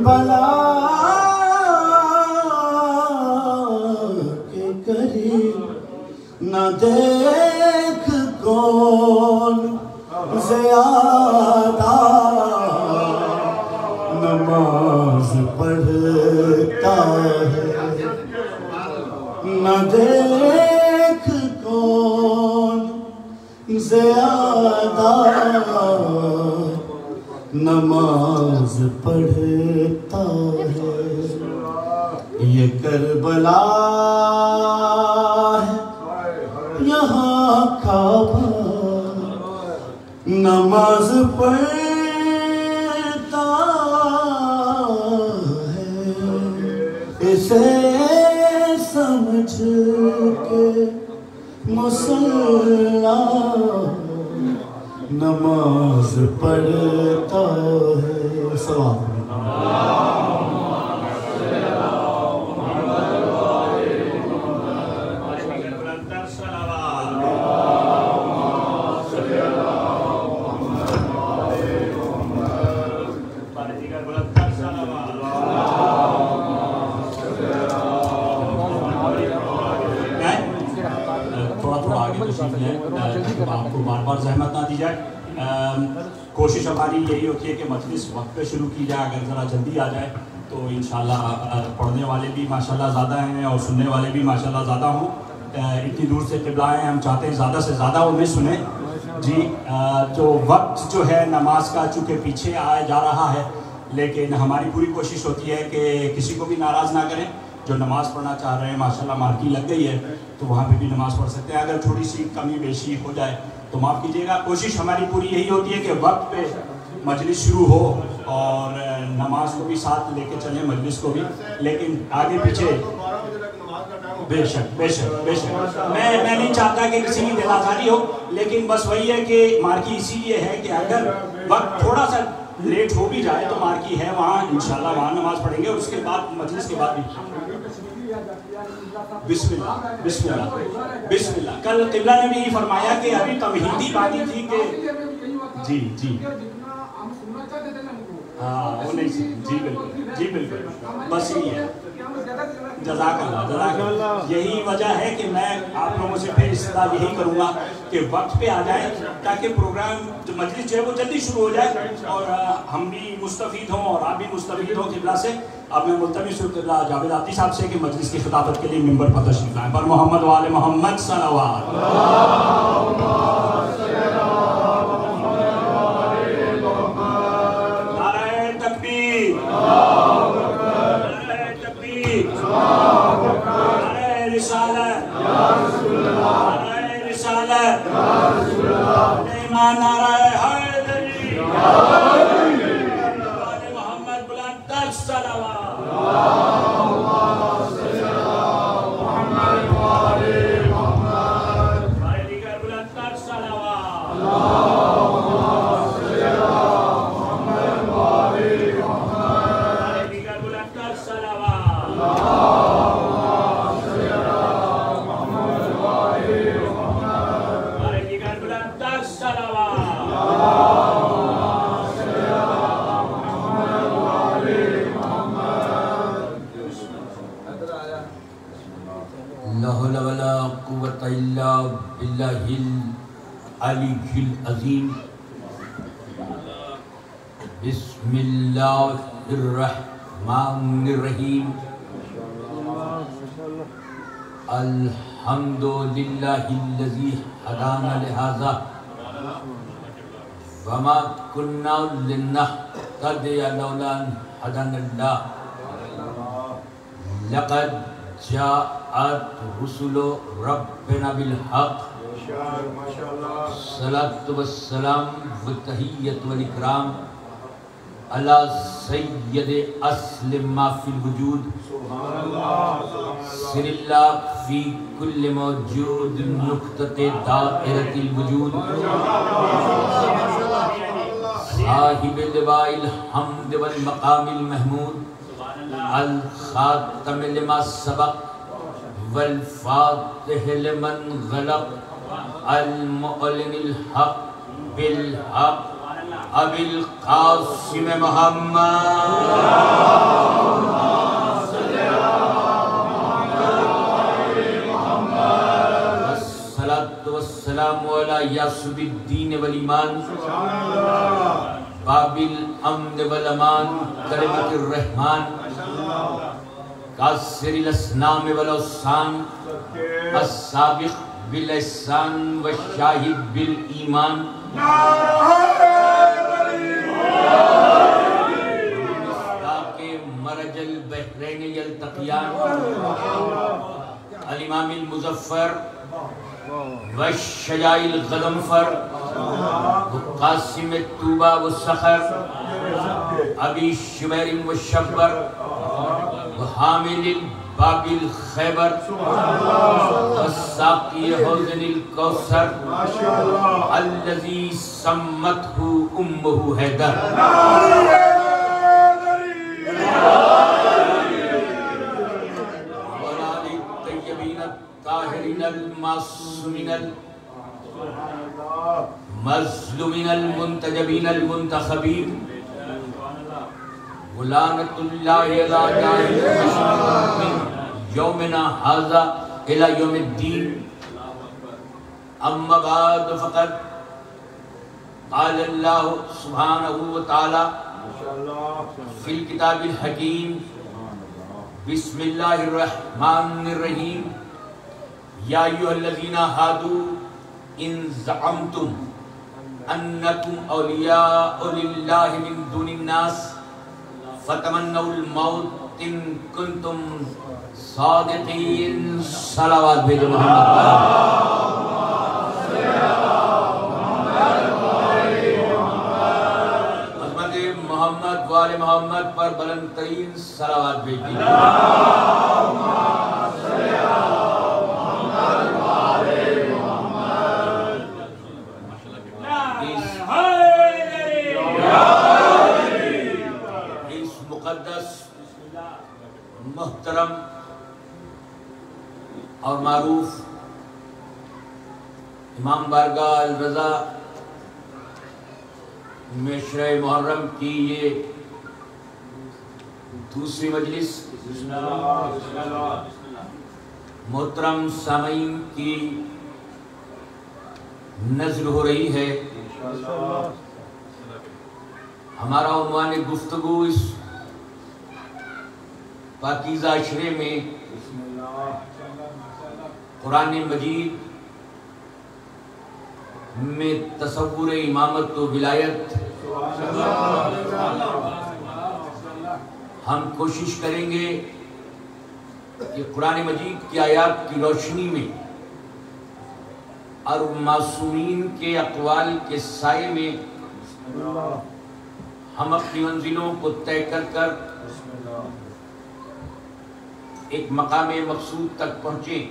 بلا کے قریب نہ دیکھ کون زیادہ نماز پڑھتا ہے، نہ دیکھ کون زیادہ نماز پڑھتا ہے۔ یہ کربلا ہے یہاں کعبہ نماز پڑھتا ہے، اسے سمجھ کے مسلمان نماز پڑھتا ہے۔ سلام آپ کو بار بار زحمت نہ دی جائے۔ کوشش ہماری یہی ہوتی ہے کہ مجلس وقت پہ شروع کی جائے، اگر ذرا جلدی آ جائے تو انشاءاللہ پڑھنے والے بھی ماشاءاللہ زیادہ ہیں اور سننے والے بھی ماشاءاللہ زیادہ ہوں۔ اتنی دور سے قبلہ ہیں، ہم چاہتے ہیں زیادہ سے زیادہ انہیں سنیں جی۔ تو وقت جو ہے نماز کا چونکہ پیچھے آیا جا رہا ہے، لیکن ہماری پوری کوشش ہوتی ہے کہ کسی کو بھی ناراض نہ کریں۔ جو نماز پڑھنا چاہ رہے ہیں ماشاءاللہ مارکی لگ گئی ہے تو وہاں پہ بھی نماز پڑھ سکتے ہیں، اگر تھوڑی سی کمی بیشی ہو جائے تو معاف کیجیے گا۔ کوشش ہماری پوری یہی ہوتی ہے کہ وقت پہ مجلس شروع ہو اور نماز کو بھی ساتھ لے کے چلیں، مجلس کو بھی، لیکن آگے پیچھے بے شک بے شک بے شک میں نہیں چاہتا کہ کسی کی دل آزاری ہو، لیکن بس وہی ہے کہ مارکی اسی لیے ہے کہ اگر وقت تھوڑا سا لیٹ ہو بھی جائے تو مارکی ہے وہاں، انشاءاللہ وہاں نماز پڑھیں گے، اور اس کے بعد مجلس کے بعد بھی بسم اللہ بسم اللہ بسم اللہ۔ کل قبلہ نے بھی یہ فرمایا کہ ابھی تمہیدی بانی تھی کہ جی جی ہاں وہ نہیں سی جی بالکل جی بالکل، بس یہی ہے۔ جزاک اللہ جزاک اللہ۔ یہی وجہ ہے کہ میں آپ لوگوں سے پھر استدعا یہی کروں گا کہ وقت پہ آ جائیں تاکہ پروگرام مجلس جو ہے وہ جلدی شروع ہو جائے اور ہم بھی مستفید ہوں اور آپ بھی مستفید ہوں قبلہ سے۔ اب میں ملتمس ہوں قبلہ جاوید آتی صاحب سے کہ مجلس کی خطابت کے لیے ممبر پر تشریف لائیں۔ پر محمد وآل محمد صلوات۔ نعرہ تکبیر، نعرہ تکبیر، نعرہ رسالت، نعرہ رسالت، ایمان، نعرہ حیدری، وآل محمد بلند تر صلوات۔ باللہ العلی العظیم۔ بسم اللہ الرحمن الرحیم۔ الحمد للہ الذی ہدانا لہذا وما كنا لنهتدي لولا ان هدانا اللہ۔ لقد جاءت رسل ربنا بالحق، صلاة والسلام والتحیت والاکرام علی سید اصل ما فی الوجود، سر اللہ فی کل موجود، نقطۃ دائرۃ الوجود، صاحب لواء الحمد والمقام المحمود، الخاتم لما سبق والفاتح لمن غلق، المعلن الحق بالحق ابی القاسم محمد والصلاة والسلام علی یاسر الدین والایمان باب الامن والامان کلمۃ الرحمن کاسر الاسنام والاوثان السابق بالاحسان والشاہد بالایمان مرج البحرین یلتقیان الامام المظفر والشجاع الغضنفر قاسم الطوبہ والصخر ابی شبیر والشبر وحامل الباب الخیبر والساقی حوض الکوثر الذی سمته امہ حیدر والآل الطیبین الطاہرین المعصومین المظلومین المنتجبین المنتخبین ولعنۃ اللہ علی اعدائهم من یومنا ھذا الی یوم الدین اما بعد فقد قال اللہ سبحانہ وتعالی فی الکتاب الحکیم بسم اللہ الرحمن الرحیم یا ایھا الذین ھادوا ان زعمتم انکم اولیاء للہ من دون الناس فتمنوا الموت ان کنتم صادقین صلوات بھیجو محمد وآل محمد پر بلند ترین صلوات بھیجیے اس مقدس محترم اور معروف امام بارگاہ الرضا میں شرح محرم کی یہ دوسری مجلس محترم سامعین کی نظر ہو رہی ہے. ہمارا عنوان گفتگو اس پاکیزہ عشرے میں قرآن مجید میں تصور امامت و ولایت. ہم کوشش کریں گے کہ قرآن مجید کی آیات کی روشنی میں اور معصومین کے اقوال کے سائے میں ہم اپنی منزلوں کو طے کر کر ایک مقام مقصود تک پہنچیں.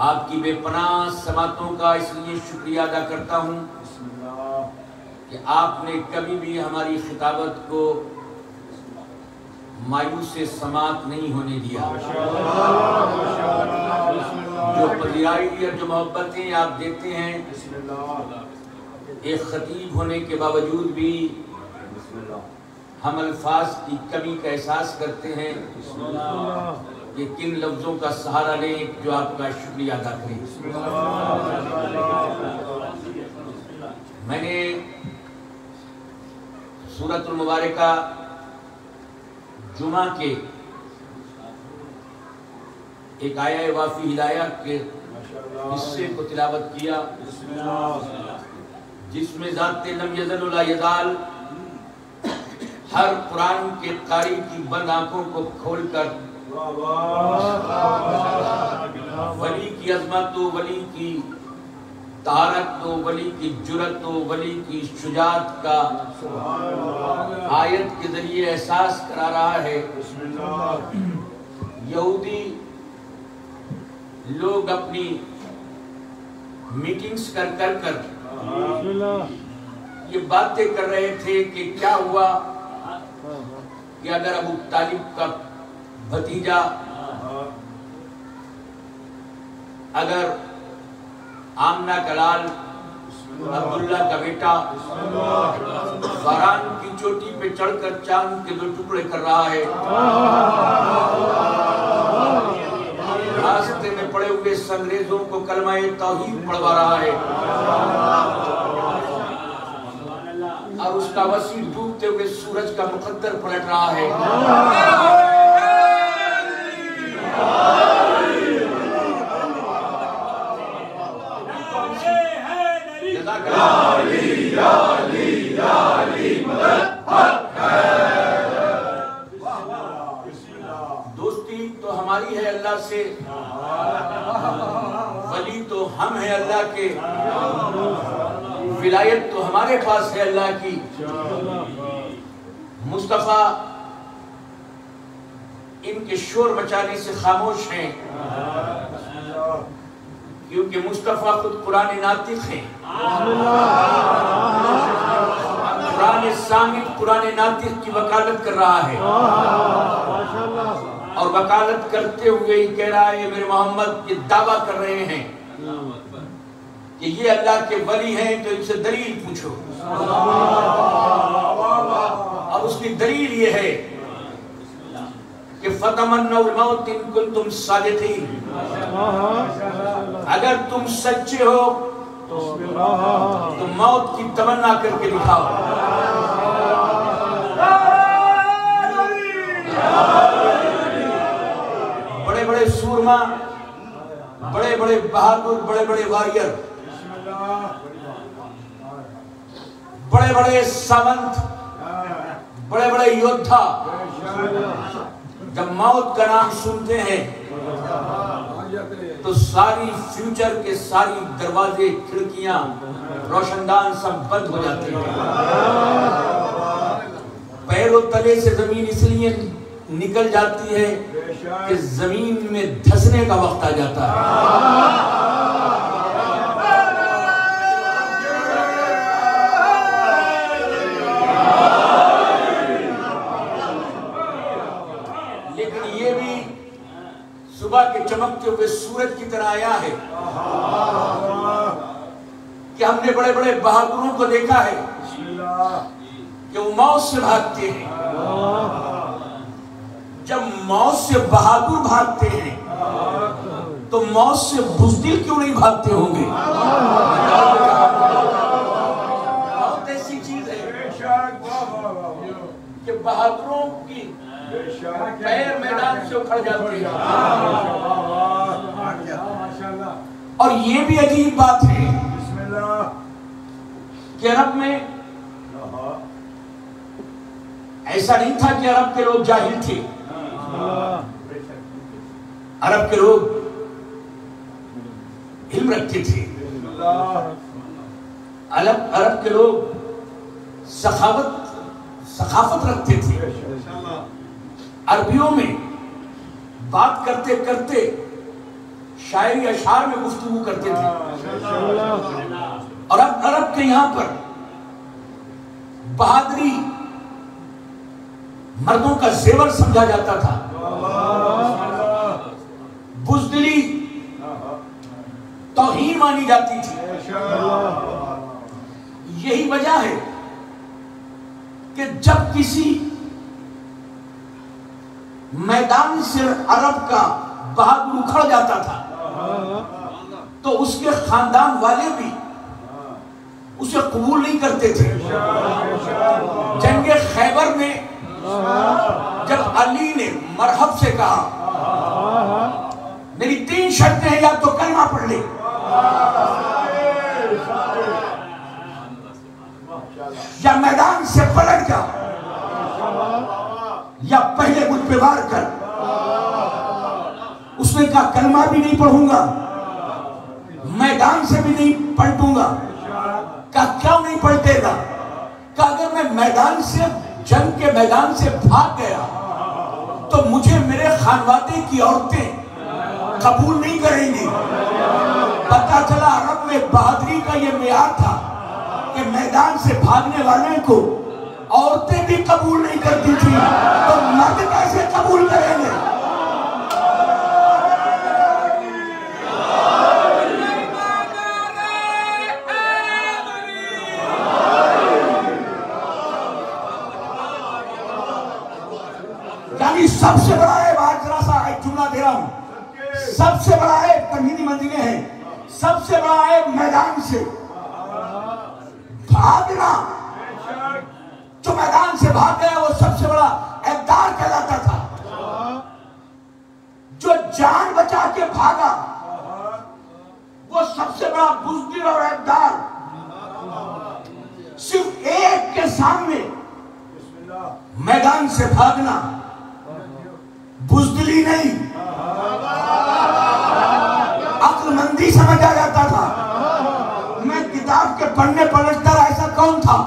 آپ کی بے پناہ سماعتوں کا اس لیے شکریہ ادا کرتا ہوں کہ آپ نے کبھی بھی ہماری خطابت کو مایوس سماعت نہیں ہونے دیا. جو پذیرائی اور جو محبتیں آپ دیتے ہیں ایک خطیب ہونے کے باوجود بھی ہم الفاظ کی کمی کا احساس کرتے ہیں کہ کن لفظوں کا سہارا لیں جو آپ کا شکریہ ادا کریں. میں نے سورۃ المبارکہ جمعہ کے ایک آیہ وافی ہدایہ کے حصے کو تلاوت کیا جس میں ذات لم یزل ولا یزال ہر قرآن کے قاری کی بند آنکھوں کو کھول کر ولی کی عظمت و ولی کی طہارت و ولی کی جرأت و ولی کی شجاعت کا آیت کے ذریعے احساس کرا رہا ہے. یہودی لوگ اپنی میٹنگز کر یہ باتیں کر رہے تھے کہ کیا ہوا کہ اگر ابو طالب کا بھتیجا اگر آمنہ کا لال عبداللہ کا بیٹا باران کی چوٹی پہ چڑھ کر چاند کے 2 ٹکڑے کر رہا ہے، راستے میں پڑے ہوئے انگریزوں کو کلمہ توحید پڑھوا رہا ہے، اور اس کا وسیع ڈوبتے ہوئے سورج کا مقدر پلٹ رہا ہے۔ دوستی تو ہماری ہے اللہ سے، ولی تو ہم ہیں اللہ کے، ولایت تو ہمارے پاس ہے اللہ کی۔ مصطفیٰ ان کے شور مچانے سے خاموش ہیں، کیونکہ مصطفیٰ خود قرآن ناطق ہیں۔ قرآن صامت قرآن ناطق کی وکالت کر رہا ہے، اور وکالت کرتے ہوئے ہی کہہ رہا ہے میرے محمد یہ دعویٰ کر رہے ہیں کہ یہ اللہ کے ولی ہیں، تو ان سے دلیل پوچھو، اور اس کی دلیل یہ ہے کہ فَتَمَنَّوْا الْمَوْتِ إِن كُنتُمْ صَادِقِينَ، اگر تم سچے ہو تو موت کی تمنا کر کے دکھاؤ۔ بڑے بڑے سورما، بڑے بڑے بہادر، بڑے بڑے واریر، بڑے بڑے ساونت، بڑے بڑے یودھا جب موت کا نام سنتے ہیں تو ساری فیوچر کے ساری دروازے کھڑکیاں روشندان سب بند ہو جاتے ہیں۔ پیروں تلے سے زمین اس لیے نکل جاتی ہے کہ زمین میں دھسنے کا وقت آ جاتا ہے۔ صبح کے چمکتے ہوئے سورج کی طرح آیا ہے کہ ہم نے بڑے بڑے بہادروں کو دیکھا ہے کہ وہ موت سے بھاگتے ہیں۔ جب موت سے بہادر بھاگتے ہیں تو موت سے بزدل کیوں نہیں بھاگتے ہوں گے؟ موت ایسی چیز ہے کہ بہادروں کی پیر میدان سے اکھڑ جاتے ہیں۔ اور یہ بھی عجیب بات ہے کہ عرب میں ایسا نہیں تھا کہ عرب کے لوگ جاہل تھے۔ عرب کے لوگ علم رکھتے تھے، عرب کے لوگ ثقافت رکھتے تھے۔ عربیوں میں بات کرتے کرتے شاعری اشعار میں گفتگو کرتے تھے، اور اب عرب کے یہاں پر بہادری مردوں کا زیور سمجھا جاتا تھا، بزدلی توہین مانی جاتی تھی۔ یہی وجہ ہے کہ جب کسی میدان سے عرب کا بہادر اکھڑ جاتا تھا تو اس کے خاندان والے بھی اسے قبول نہیں کرتے تھے۔ جنگ خیبر میں جب علی نے مرحب سے کہا میری 3 شرطیں ہیں، یا تو کلمہ پڑھ لے، یا میدان سے پلٹ جا، یا پہلے مجھ پہ وار کر۔ اس نے کہا کلمہ بھی نہیں پڑھوں گا، میدان سے بھی نہیں پلٹوں گا۔ کہا کیوں نہیں پلٹے گا؟ کہا اگر میں میدان سے، جنگ کے میدان سے بھاگ گیا تو مجھے میرے خانوادے کی عورتیں قبول نہیں کریں گی۔ پتہ چلا عرب میں بہادری کا یہ معیار تھا کہ میدان سے بھاگنے والے کو عورتیں بھی قبول نہیں کرتی تھی، تو مرد کیسے قبول کریں گے؟ سب سے بڑا ہے، بات ذرا سا ایک جملہ دے رہا ہوں، سب سے بڑا ہے تمہیدی منزلیں ہیں، سب سے بڑا ہے میدان سے بھاگنا. جو میدان سے بھاگ گیا وہ سب سے بڑا ابدال کہلاتا تھا. جو جان بچا کے بھاگا وہ سب سے بڑا بزدل اور ابدال. صرف ایک کے سامنے میدان سے بھاگنا بزدلی نہیں، عقل مندی سمجھا جاتا تھا. میں کتاب کے پڑھنے پلٹتا رہا، ایسا کون تھا؟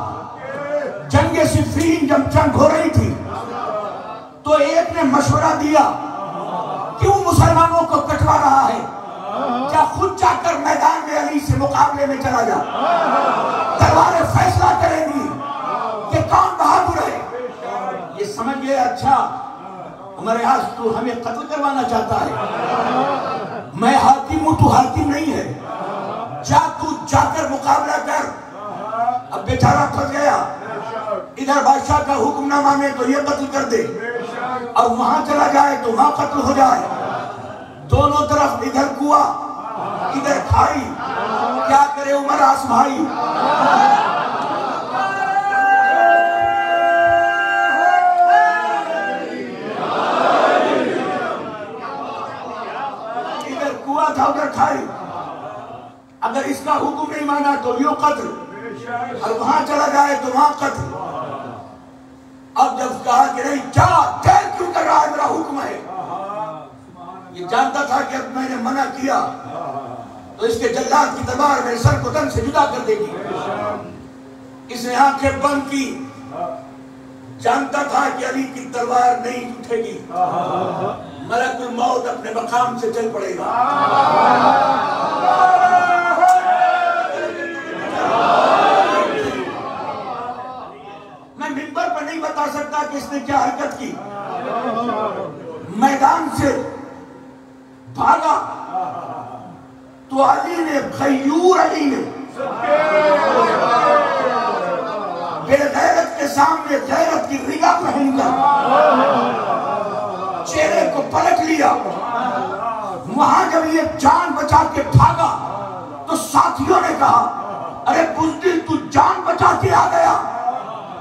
جنگ صفین جب جنگ ہو رہی تھی تو ایک نے مشورہ دیا، کیوں مسلمانوں کو کٹوا رہا ہے، کیا خود جا کر میدان میں علی سے مقابلے میں چلا جا، تلواریں فیصلہ کریں گی کہ کون بہادر ہے. یہ سمجھ گئے اچھا عمر آج تو ہمیں قتل کروانا چاہتا ہے، میں حاکم ہوں تو حاکم نہیں ہے، جا کر مقابلہ کر. اب بیچارہ پھنس گیا، ادھر بادشاہ کا حکم نہ مانے تو یہ قتل کر دے، اور وہاں چلا جائے تو وہاں قتل ہو جائے. دونوں طرف ادھر کنواں ادھر کھائی، کیا کرے عمر آس بھائی. ادھر کنواں تھا ادھر کھائی، اگر اس کا حکم نہیں مانا تو یوں قتل، اور وہاں چلا جائے تو وہاں قتل. اب جب کہا کہ نہیں کیا دیر کیوں کر رہا ہے، میرا حکم ہے، یہ جانتا تھا کہ اب میں نے منع کیا تو اس کے جلاد کی تلوار میرے سر کو تن سے جدا کر دے گی. اس نے آنکھیں بند کی، جانتا تھا کہ علی کی تلوار نہیں اٹھے گی، ملک الموت اپنے مقام سے چل پڑے گا. میں منبر پر نہیں بتا سکتا کہ اس نے کیا حرکت کی. میدان سے بھاگا تو علی نے، غیور علی نے بے غیرت کے سامنے غیرت کی ریگا پہن کر چہرے کو پلٹ لیا. وہاں جب یہ جان بچا کے بھاگا تو ساتھیوں نے کہا، ارے بزدل تو جان بچا کے آ گیا.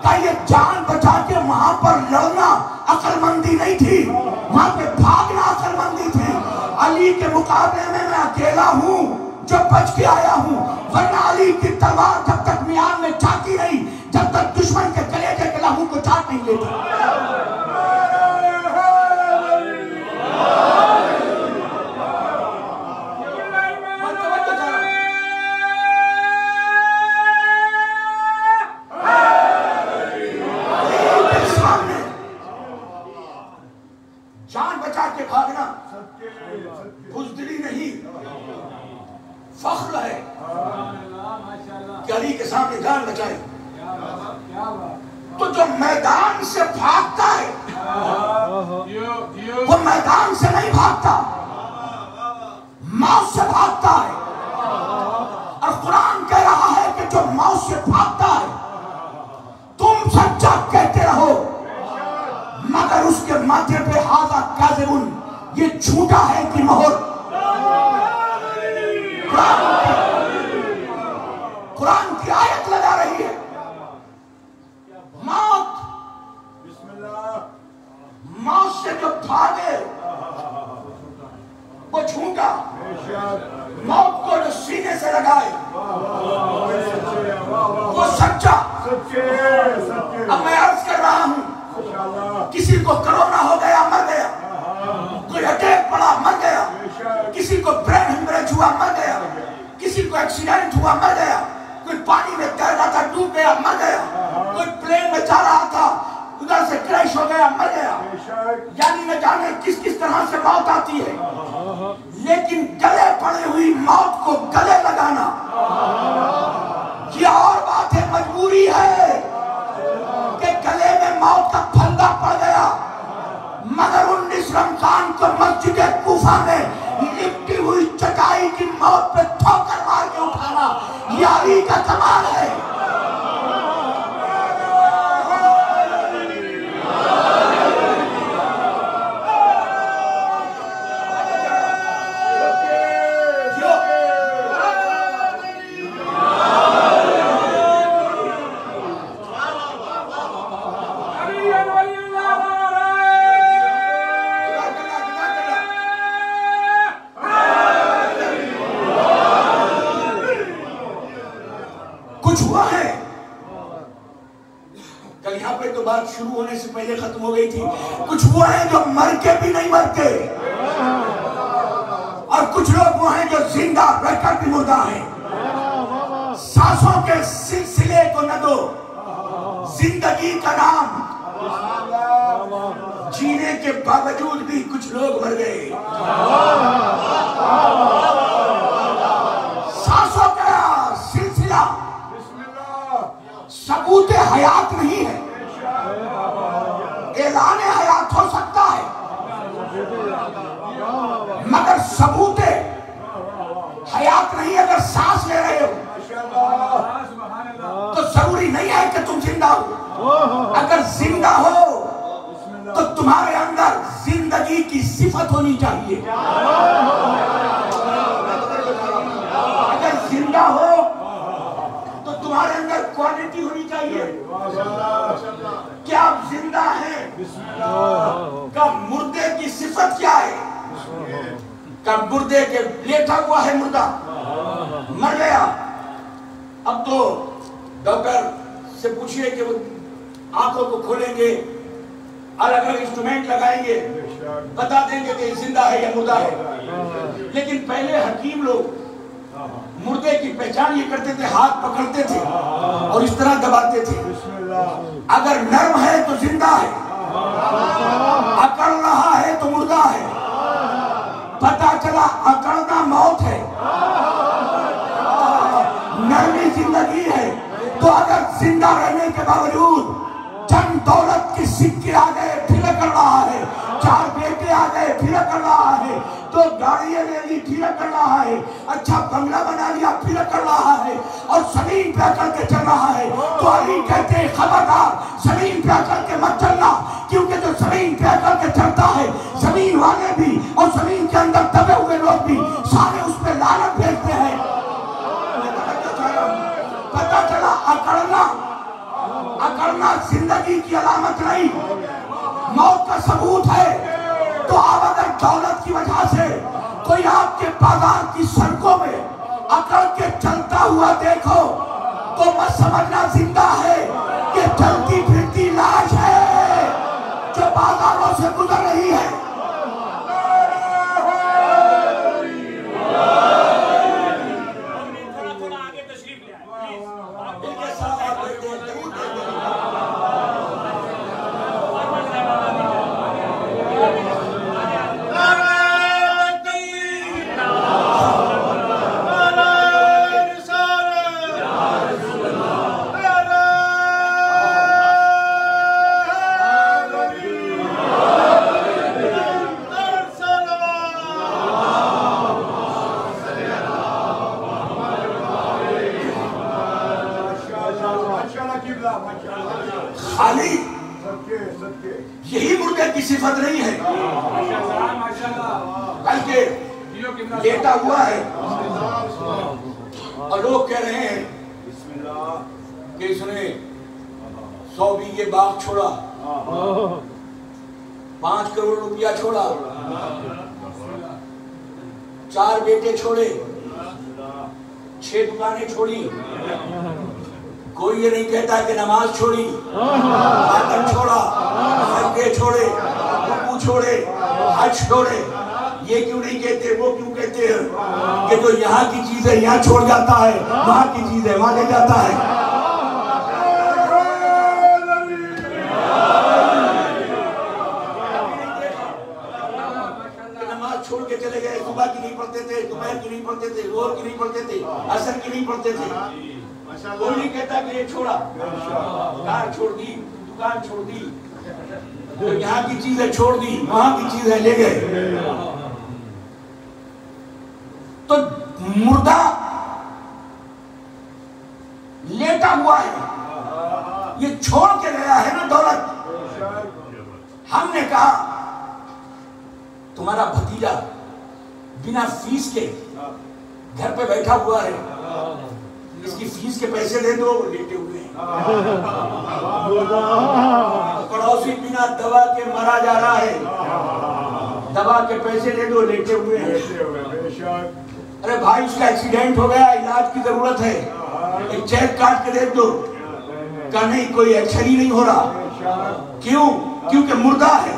کہ یہ جان بچا کے وہاں پر لڑنا عقل مندی نہیں تھی، وہاں پہ بھاگنا عقل مندی تھی. علی کے مقابلے میں اکیلا ہوں جو بچ کے آیا ہوں، ورنہ علی کی تلوار جب تک میان میں جاتی نہیں، جب تک دشمن کے کلیجے کے لہو کو چاٹ نہیں لیتی. جان بچا کے بھاگنا بزدلی نہیں، فخر ہے کہ علی کے سامنے جان بچائی. تو جو میدان سے بھاگتا ہے وہ میدان سے نہیں بھاگتا، موت سے بھاگتا ہے. اور قرآن کہہ رہا ہے کہ جو موت سے بھاگتا ہے تم سچا کہتے رہو مگر اس کے ماتھے پہ ہاذا کاذبن، یہ جھوٹا ہے کہ مہر. قرآن کی آیت لگا رہی ہے. موت سے جو بھاگے وہ جھوٹا، موت کو جو سینے سے لگائے وہ سچا. اب میں عرض کر رہا ہوں، کسی کو کرونا ہو گیا مر گیا، کوئی اٹیک پڑا مر گیا، کسی کو برین ہیمریج ہوا مر گیا، کسی کو ایکسیڈنٹ ہوا مر گیا، کوئی پانی میں تیر رہا تھا ڈوب گیا مر گیا، کوئی پلین میں جا رہا تھا ادھر سے کریش ہو گیا مر گیا. یعنی نہ جانے کس کس طرح سے موت آتی ہے، لیکن گلے پڑی ہوئی موت کو گلے لگانا یہ اور بات ہے. مجبوری ہے کہ گلے میں موت کا پھندا پڑ گیا، مگر 19 رمضان کو مسجد کوفہ میں لپٹی ہوئی چٹائی کی موت پہ ٹھوکر مار کے اٹھانا یہ علی کا کمال ہے. کچھ ہوا ہے. کل یہاں پہ تو بات شروع ہونے سے پہلے ختم ہو گئی تھی. کچھ وہ ہیں جو مر کے بھی نہیں مرتے اور کچھ لوگ وہ ہیں جو زندہ رہ کر بھی مردہ ہیں. سانسوں کے سلسلے کو نہ دو زندگی کا نام. جینے کے باوجود بھی کچھ لوگ مر گئے. سانسوں کا سلسلہ ثبوت حیات نہیں ہے. اعلان حیات ہو سکتا ہے مگر ثبوت حیات نہیں. اگر سانس لے رہے ہو تو ضروری نہیں ہے کہ تم زندہ ہو. اگر زندہ ہو تو تمہارے اندر زندگی کی صفت ہونی چاہیے. اگر زندہ ہو تو تمہارے اندر کوالٹی ہونی چاہیے. کیا آپ زندہ ہیں؟ کہ مردے کی صفت کیا ہے؟ کہ مردے کے لیٹا ہوا ہے مردہ مر گیا. اب تو ڈاکٹر سے پوچھئے کہ وہ آنکھوں کو کھولیں گے, الگ الگ انسٹرومنٹ لگائیں گے, بتا دیں گے کہ زندہ ہے یا مردہ ہے. لیکن پہلے حکیم لوگ مردے کی پہچان یہ کرتے تھے, ہاتھ پکڑتے تھے اور اس طرح دباتے تھے. اگر نرم ہے تو زندہ ہے, اکڑ رہا ہے تو مردہ ہے. پتا چلا اکڑنا موت ہے, نرمی زندگی ہے. تو اگر زندہ رہنے کے باوجود چند دولت کی سکے آ گئے پھر کر رہا ہے, 4 بیٹے آ گئے پھر کر رہا ہے, تو گاڑیاں لے لی پھر کر رہا ہے, اچھا بنگلہ بنا لیا پھر کر رہا ہے, اور زمین پہ کر کے چل رہا ہے. تو علی کہتے ہیں خبردار زمین پہ کر کے مت چلنا, کیونکہ جو زمین پہ کر کے چلتا ہے زمین والے بھی اور زمین کے اندر دبے ہوئے لوگ بھی سارے اس پہ لعنت بھیجتے ہیں. پتا چلا اکڑنا زندگی کی علامت نہیں, موت کا ثبوت ہے. تو آپ اگر دولت کی وجہ سے کوئی آپ کے بازار کی سڑکوں میں اکڑ کے چلتا ہوا دیکھو تو مت سمجھنا زندہ ہے, یہ چلتی پھرتی لاش ہے جو بازاروں سے گزر رہی ہے. خالی یہی مردے کی صفت نہیں ہے, بلکہ لیٹا ہوا ہے اور لوگ کہہ رہے ہیں کہ اس نے 100 بیگھے باغ چھوڑا, 5 کروڑ روپیہ چھوڑا, 4 بیٹے چھوڑے, 6 دکانیں چھوڑی. کوئی یہ نہیں کہتا کہ نماز چھوڑی, عبادت چھوڑا, سجدے چھوڑے, رکوع چھوڑے, حج چھوڑے. یہ کیوں نہیں کہتے, وہ کیوں کہتے ہیں کہ جو یہاں کی چیز ہے یہاں چھوڑ جاتا ہے, وہاں کی چیز ہے وہاں لے جاتا ہے. نماز چھوڑ کے چلے گئے, صبح کی نہیں پڑھتے تھے, دوپہر کی نہیں پڑھتے تھے, ظہر کی نہیں پڑھتے تھے, عصر کی نہیں پڑھتے تھے. کوئی نہیں کہتا کہ یہ چھوڑا, کار چھوڑ دی, دکان چھوڑ دی, تو یہاں کی چیزیں چھوڑ دی, وہاں کی چیزیں لے گئے. تو مردہ لیٹا ہوا ہے, یہ چھوڑ کے گیا ہے نا دولت. ہم نے کہا تمہارا بھتیجا بنا فیس کے گھر پہ بیٹھا ہوا ہے, اس کی فیس کے پیسے دے دو, لیٹے ہوئے ہیں. پڑوسی بنا دوا کے مرا جا رہا ہے, دوا کے پیسے دے دو, لیٹے ہوئے ہیں. ارے بھائی اس کا ایکسیڈنٹ ہو گیا, علاج کی ضرورت ہے, ایک چیک کاٹ کے دیکھ دو کہ نہیں کوئی ایکشن ہی نہیں ہو رہا. کیوں؟ کیونکہ مردہ ہے.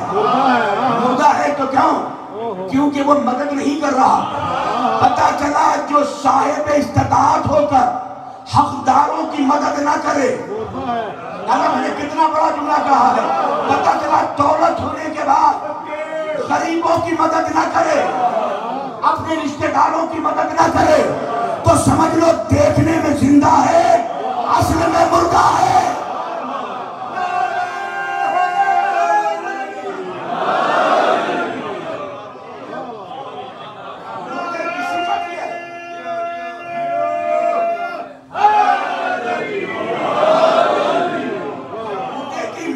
مردہ ہے تو کیوں؟ کیونکہ وہ مدد نہیں کر رہا. پتہ چلا جو صاحب استطاعت ہو کر حقداروں کی مدد نہ کرے. میں نے کتنا بڑا جملہ کہا ہے. پتہ چلا دولت ہونے کے بعد غریبوں کی مدد نہ کرے, اپنے رشتہ داروں کی مدد نہ کرے, تو سمجھ لو دیکھنے میں زندہ ہے, اصل میں مردہ ہے.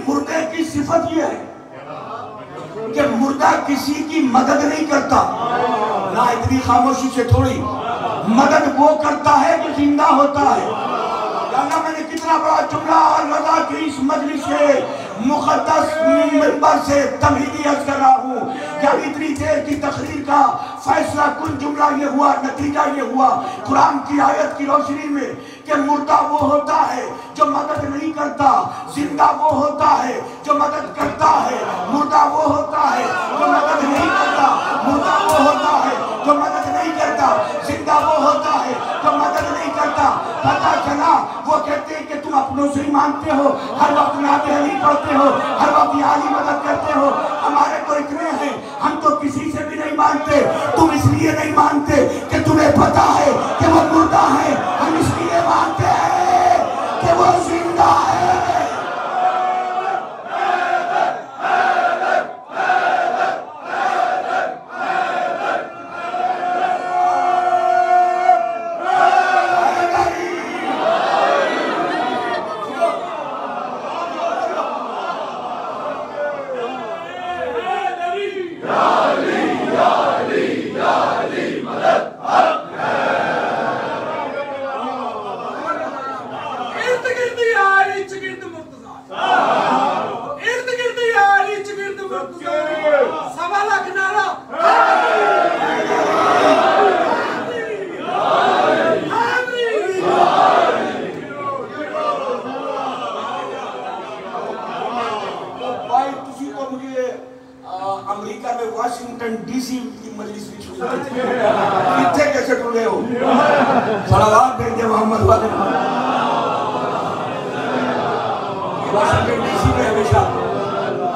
مردے کی صفت یہ ہے کہ مردہ کسی کی مدد نہیں کرتا. نہ اتنی خاموشی سے تھوڑی, مدد وہ کرتا ہے جو زندہ ہوتا ہے. میں نے کتنا بڑا جملہ اور لگا کہ اس مجلس سے مقدس منبر سے تمہیدی عرض کر رہا ہوں کہ اتنی دیر کی تقریر کا فیصلہ کن جملہ یہ ہوا, نتیجہ یہ ہوا قرآن کی آیت کی روشنی میں کہ مردہ وہ ہوتا ہے جو مدد نہیں کرتا, زندہ وہ ہوتا ہے جو مدد کرتا ہے. مردہ وہ ہوتا ہے جو مدد نہیں کرتا, مردہ وہ ہوتا ہے جو مدد نہیں کرتا, زندہ وہ ہوتا ہے جو مدد نہیں کرتا. پتہ چلا وہ کہتے ہیں کہ تم اپنوں سے ہی مانتے ہو, ہر وقت نعت علی پڑھتے ہو, ہر وقت علی مدد کرتے ہو. ہمارے تو اتنے ہیں, ہم تو کسی سے بھی نہیں مانتے. تم اس لیے نہیں مانتے کہ تمہیں پتا ہے کہ وہ مردہ ہے, ہم اس لیے مانتے ہیں کہ وہ زندہ ہے. امریکہ میں واشنگٹن ڈی سی کی مجلس بھی چھوڑ دیتے ہیں. کتنے کیسے ٹھو گئے ہو؟ صلوات بھیجے محمد والے. واشنگٹن ڈی سی میں ہمیشہ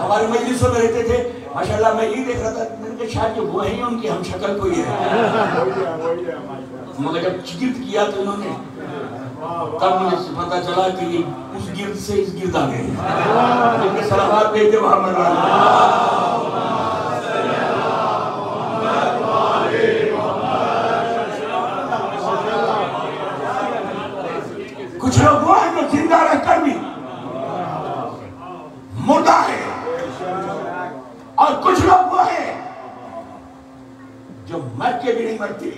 ہماری مجلسوں میں رہتے تھے. ماشاءاللہ میں یہ دیکھ رہا تھا کہ شاید جو وہ ہیں ان کی ہم شکل کوئی ہے, مگر جب چکت کیا تو انہوں نے تب مجھے پتا چلا کہ یہ اس گرد سے اس گرد آ گئے. ان کے صلوات بھیجے محمد والے. کچھ لوگ وہ ہیں جو زندہ رہ کر بھی مردہ ہے, اور کچھ لوگ وہ ہیں جو مر کے بھی نہیں مرتے.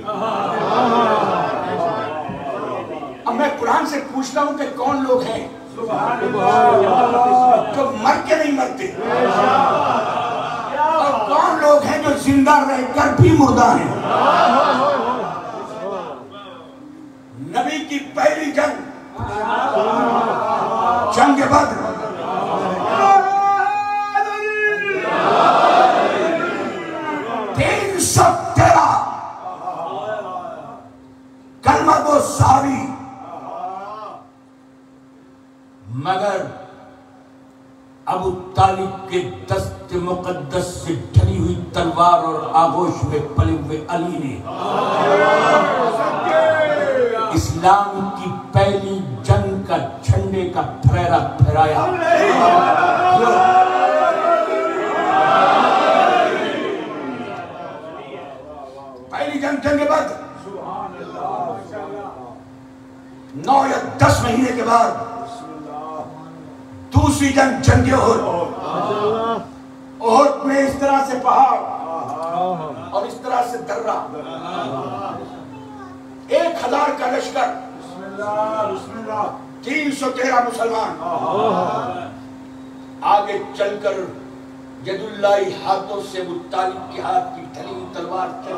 اب میں قرآن سے پوچھتا ہوں کہ کون لوگ ہیں جو مر کے نہیں مرتے, اور کون لوگ ہیں جو زندہ رہ کر بھی مردہ ہیں. نبی کی پہلی جنگ جنگ بدر, کلمہ گو صحابی, مگر ابو طالب کے دست مقدس سے ڈھلی ہوئی تلوار اور آغوش میں پلے ہوئے علی نے اسلام کی پہلی جنگ کا جھنڈے کا پھریرا پھیرایا. پہلی جنگ جنگ بدر 9 یا 10 مہینے کے بعد دوسری جنگ جنگ احد. احد میں اس طرح سے پہاڑ اور اس طرح سے درہ, 1000 کا لشکر, 313 مسلمان آگے چل کر ید اللہ ہاتھوں سے ابو طالب کے ہاتھ کی ڈھلی ہوئی تلوار چل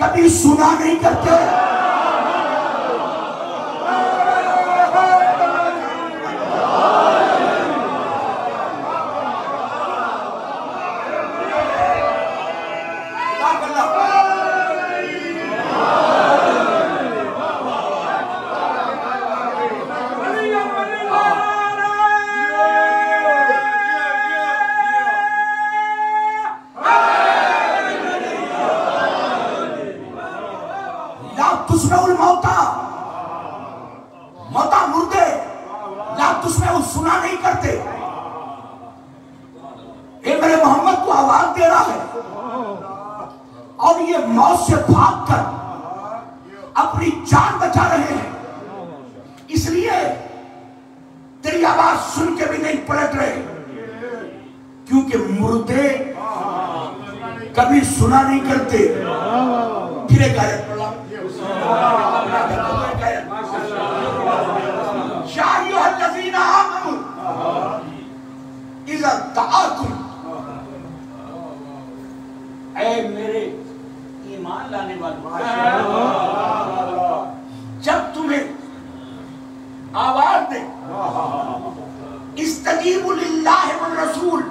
کبھی سنا نہیں کرتے. تسمع الموتا، موتا مردے لا تسمع سنا نہیں کرتے. اے میرے محمد کو آواز دے رہا ہے اور یہ موت سے بھاگ کر اپنی جان بچا رہے ہیں. اس لیے تیری آواز سن کے بھی نہیں پلٹ رہے، کیونکہ مردے کبھی سنا نہیں کرتے. پھر ایک آیت پڑھا، یا ایھا الذین آمنوا اذا دعاکم، اے میرے ایمان لانے والوں، جب تمہیں آواز دے استجیبوا للہ والرسول،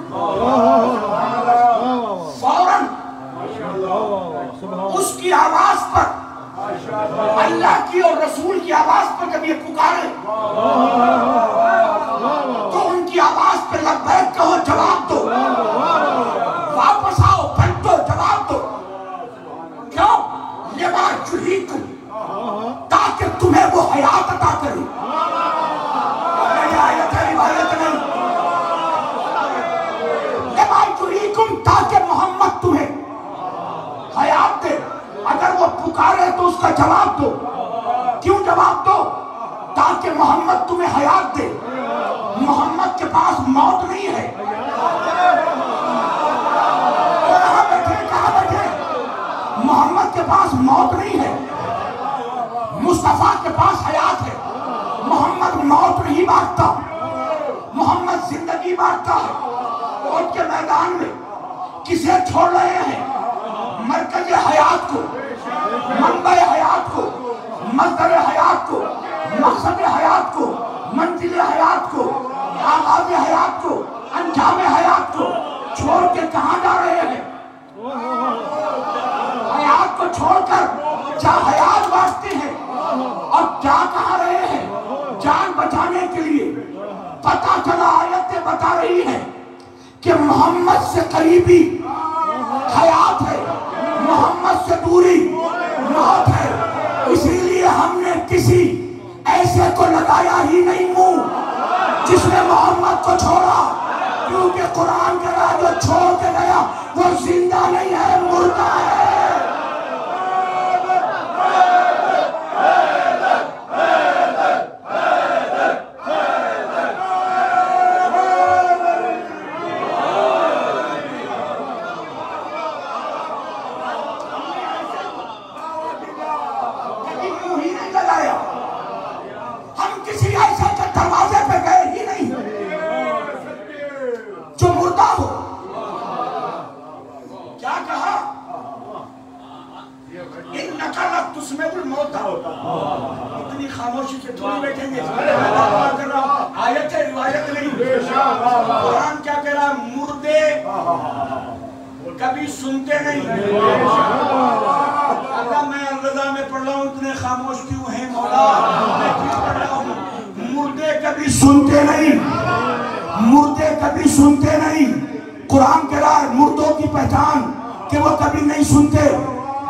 فوراً اس کی آواز پر، اللہ کی اور رسول کی آواز پر جب یہ پکارے تو ان کی آواز پہ لبیک کہو، جواب دو، واپس آؤ، پلٹو، جواب دو. کیوں؟ لما یحییکم، تاکہ تمہیں وہ حیات عطا کرے. آیت ہے، روایت نہیں. لما یحییکم، تاکہ محمد تمہیں حیات دے. اگر وہ پکارے تو اس کا جواب دو. کیوں جواب دو؟ تاکہ محمد تمہیں حیات دے. محمد کے پاس موت نہیں ہے. کہاں بیٹھے؟ محمد کے پاس موت نہیں ہے، مصطفیٰ کے پاس حیات ہے. محمد موت نہیں بانٹتا، محمد زندگی بانٹتا ہے. موت کے میدان میں کسے چھوڑ رہے ہیں؟ مرکز حیات کو، منبع حیات کو، مصدر حیات کو، مقصد حیات کو، منزل حیات کو، آغاز حیات کو، انجام حیات کو چھوڑ کے کہاں جا رہے ہیں؟ حیات کو چھوڑ کر جا حیات واسطے ہیں. اور جا کہاں رہے ہیں؟ جان بچانے کے لیے. پتہ چلا، آیتیں بتا رہی ہیں کہ محمد سے قریبی حیات ہے، محمد سے دوری موت ہے. اسی لیے ہم نے کسی ایسے کو لگایا ہی نہیں منہ جس نے محمد کو چھوڑا، کیونکہ قرآن کہہ رہا جو چھوڑ کے گیا وہ زندہ نہیں ہے، مردہ ہے. اتنی خاموشی سے تھوڑی بیٹھیں گے. آیت ہے، روایت نہیں. قرآن کیا کہہ رہا ہے؟ مردے کبھی سنتے نہیں. اللہ میں رضا میں پڑھ رہا ہوں، اتنے خاموش کیوں ہیں مولا؟ میں کیوں پڑھ رہا ہوں؟ مردے کبھی سنتے نہیں، مردے کبھی سنتے نہیں. قرآن کہہ رہا ہے مردوں کی پہچان کہ وہ کبھی نہیں سنتے،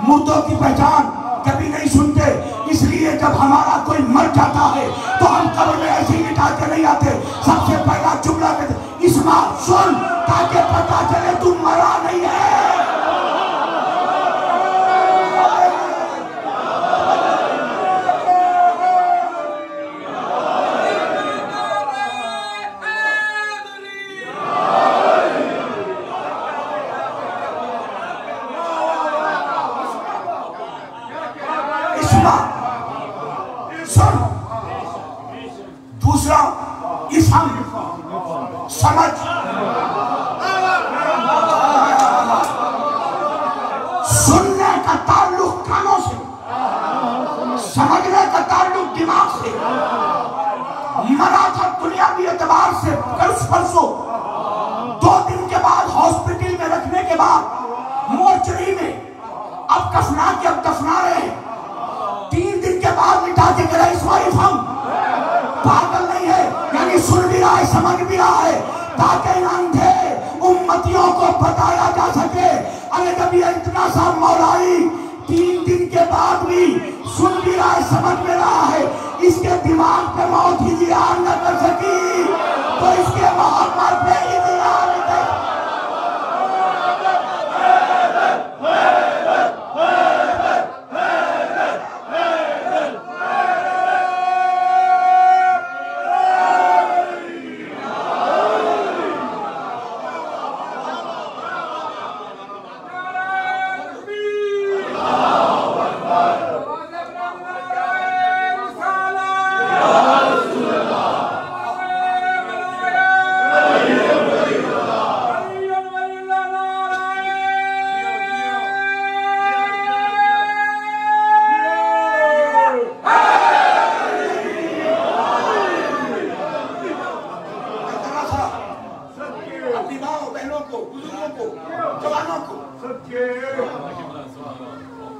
مردوں کی پہچان کبھی نہیں سنتے. اس لیے جب ہمارا کوئی مر جاتا ہے تو ہم قبر میں ایسے ہی لٹا کے نہیں آتے. سب سے پہلا جملہ کہتے اسمع، سن، تاکہ پتا چلے تو مرا نہیں ہے. دوسرا اسم، سمجھ. سننے کا تعلق اعتبار سے پرسوں 2 دن کے بعد ہاسپٹل میں رکھنے کے بعد مورچری میں اب دفنا کے اب دفنا رہے ہیں. 3 دن کے بعد لٹا کے کرا اس وائف ہم پاگل نہیں ہے, یعنی سن بھی رہا ہے, سمجھ بھی رہا ہے, تاکہ ان اندھے امتیوں کو بتایا جا سکے. ارے جب یہ اتنا سا مولائی 3 دن کے بعد بھی سن بھی رہا ہے, سمجھ بھی رہا ہے, اس کے دماغ پہ موت ہی ظہار نہ کر سکی تو اس کے محمد پہ ہی ظہار کر.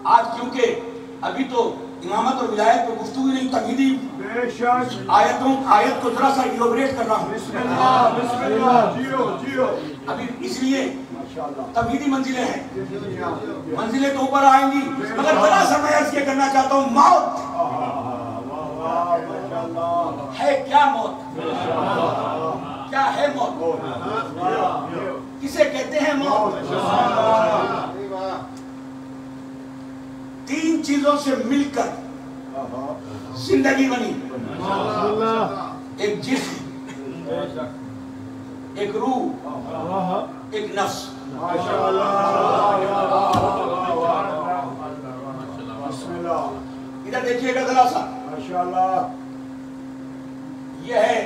آج کیونکہ ابھی تو امامت اور ولایت پہ گفتگو نہیں, تمہیدی آیت کو ذرا سا ایلوبریٹ کر رہا ہوں. بسم اللہ جیو ابھی اس لیے تمہیدی منزلیں ہیں, منزلیں تو اوپر آئیں گی, مگر ذرا سا میں عرض یہ کرنا چاہتا ہوں, موت ہے کیا؟ موت کیا ہے؟ موت کسے کہتے ہیں؟ موت 3 چیزوں سے مل کر زندگی بنی. ایک جسم, ایک روح, ایک نفس. ادھر دیکھیے گا ذرا سا, یہ ہے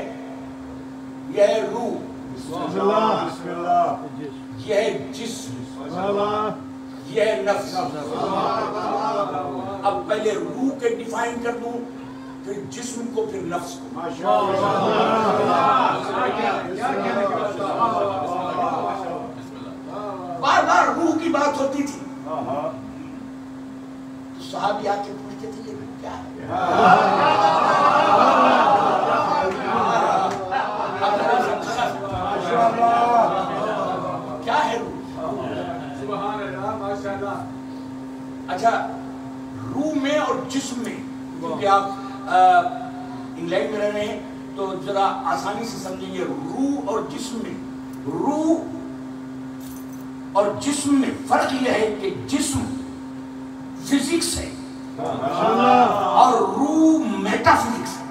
روح, یہ ہے جسم, یہ ہے نفس. اب پہلے روح کے ڈیفائن کر دوں, پھر جسم کو, پھر نفس کو. بار بار روح کی بات ہوتی تھی تو صحابی آ کے پوچھتے تھے یہ روح کیا ہے؟ کیا ہے روح؟ اچھا, روح میں اور جسم میں, کیونکہ آپ انگلینڈ میں رہ رہے ہیں تو ذرا آسانی سے سمجھیں گے. روح اور جسم میں, روح اور جسم میں فرق یہ ہے کہ جسم فزکس ہے اور روح میٹا فزکس ہے.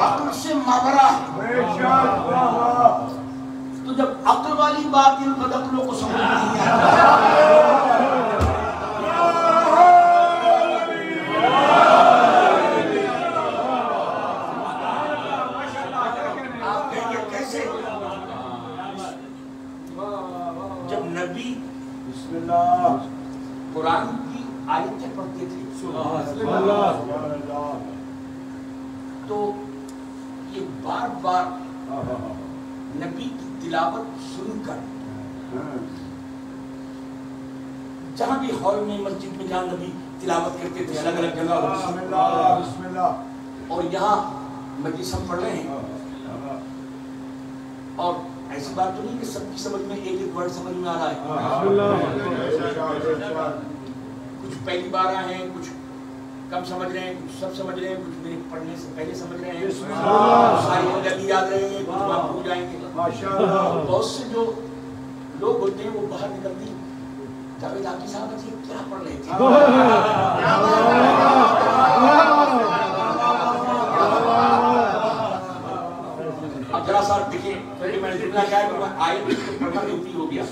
عقل سے ماورا ہے. تو جب عقل والی بات ان بدعقلوں کو سمجھ نہیں آتا, آپ کہیں گے کیسے؟ جب نبی قرآن کی آیتیں پڑھتے تھے تو یہ بار بار نبی کی تلاوت سن کر, جہاں بھی ہال میں, مسجد میں جہاں نبی تلاوت کرتے تھے, الگ الگ جگہ, اور یہاں مجلس ہم پڑھ رہے ہیں, اور ایسی بات تو نہیں کہ سب کی سمجھ میں ایک ایک ورڈ سمجھ میں آ رہا ہے. کچھ پہلی بار آئے ہیں, کچھ کم سمجھ رہے ہیں, کچھ سب سمجھ رہے ہیں, کچھ میرے پڑھنے سے پہلے سمجھ رہے ہیں, ساری لگی یاد رہے ہیں, کچھ آپ بھول جائیں گے. بہت سے جو لوگ ہوتے ہیں وہ باہر نکلتی جاوید آقی صاحب جی کیا پڑھ رہے تھے, اب ذرا سا دیکھیں, پہلے میں نے جملہ کیا ہے کہ آیت پڑھنا ہوتی ہو گیا.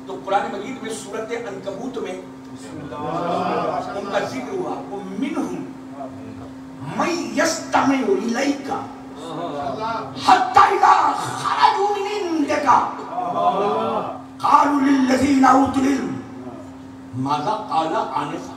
تو قرآن مجید میں سورۃ عنکبوت میں ان کا ذکر ہوا, وَمِنْهُمْ مَنْ يَسْتَمِعُ إِلَيْكَ حَتَّى إِذَا خَرَجُوا مِنْ عِنْدِكَ قَالُوا لِلَّذِينَ أُوتُوا الْعِلْمَ مَاذَا قَالَ آنِفًا.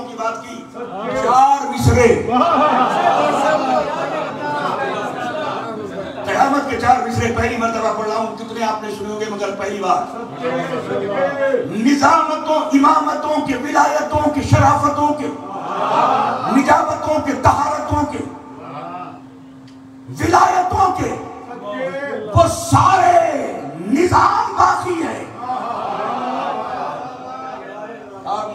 والوں کی بات کی. 4 مصرے قیامت کے 4 مصرے پہلی مرتبہ پڑھ رہا ہوں. کتنے آپ نے سنے ہوں گے مگر پہلی بار. نظامتوں، امامتوں کے، ولایتوں کے، شرافتوں کے، نجابتوں کے، طہارتوں کے، ولایتوں کے، وہ سارے نظام باقی ہے. آپ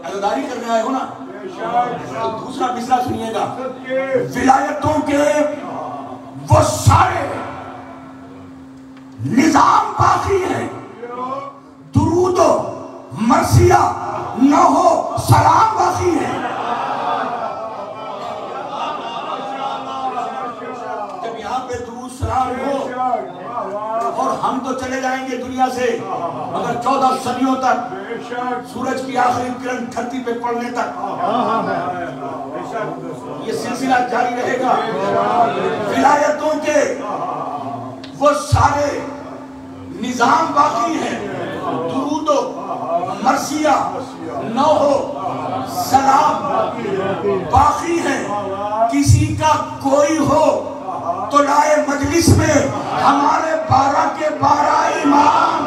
عزاداری کرنے آئے ہو نا تو دوسرا مصرع سنیے گا. ولایتوں کے وہ سارے نظام باقی ہے. درود و مرثیہ نوح و سلام باقی ہے. جب یہاں پہ درود سلام ہو اور ہم تو چلے جائیں گے دنیا سے مگر 14 صدیوں تک سورج کی آخری کرن دھرتی پہ پڑنے تک یہ سلسلہ جاری رہے گا. ولایتوں کے وہ سارے نظام باقی ہیں. درود و مرثیہ نوح و سلام باقی ہیں. کسی کا کوئی ہو تو لائے مجلس میں ہمارے 12 کے 12 امام.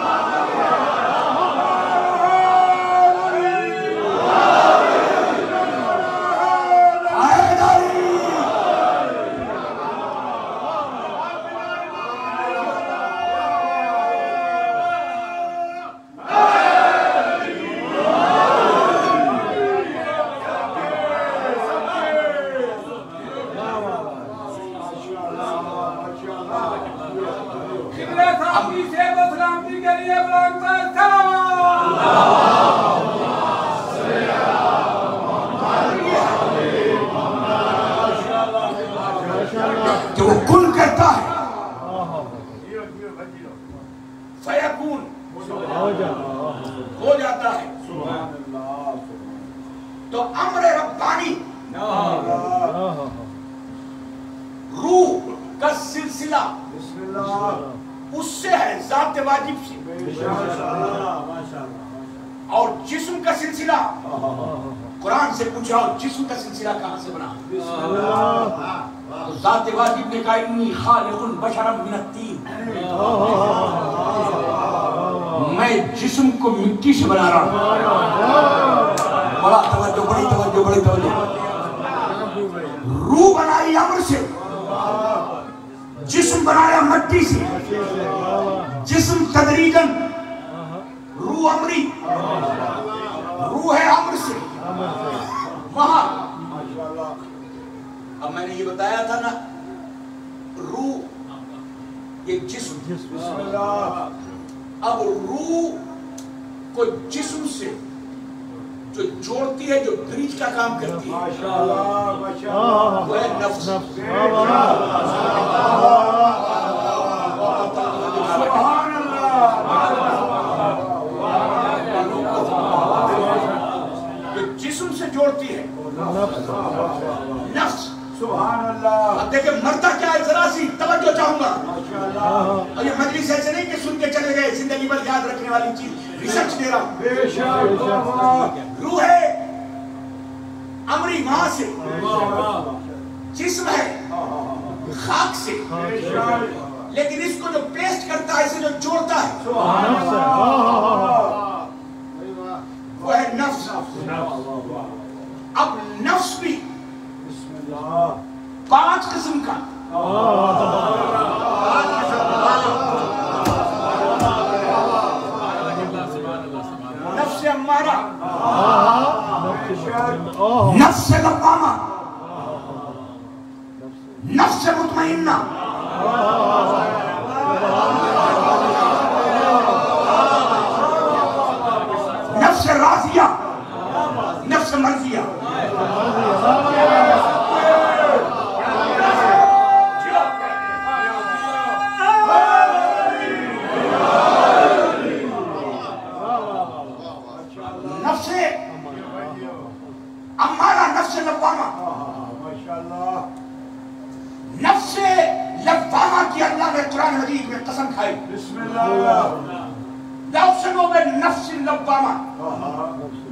کہ وہ کن کہتا ہے فیکون ہو جاتا ہے. تو امر ربانی روح کا سلسلہ اس سے ہے، ذات واجب سے. اور جسم کا سلسلہ قرآن سے پوچھا اور جسم کا سلسلہ کہاں سے بنا؟ تو ذات واجب نے کہا انی خالق بشرا من الطین، میں جسم کو مٹی سے بنا رہا ہوں. بڑا توجہ، بڑی توجہ، بڑی توجہ. روح بنائی امر سے، جسم بنایا مٹی سے. جسم تدریجاً روح امری، روح ہے امر سے وہاں. اب میں نے یہ بتایا تھا نا روح یہ جسم. اب روح کو جسم سے جو جوڑتی ہے، جو برج کا کام کرتی ہے، وہ ہے نفس. جو جسم سے جوڑتی ہے نفس. اب دیکھیں مرتا کیا ہے، ذرا سی توجہ چاہوں گا. اور یہ مجلس ایسے نہیں کہ سن کے چلے گئے، زندگی بھر یاد رکھنے والی چیز ریسرچ دے رہا ہوں. روح ہے امری وہاں سے، جسم ہے خاک سے، لیکن اس کو جو پیسٹ کرتا ہے، اسے جو جوڑتا ہے وہ ہے نفس. اب نفس بھی 5 قسم کا. نفس امارہ، نفس لوامہ، نفس مطمئنہ، نفس راضیہ، نفس مرضیہ. نفس امارہ، نفس لوامہ. نفس لوامہ کی اللہ نے قرآن مجید میں قسم کھائی. لا اقسم بالنفس اللوامہ،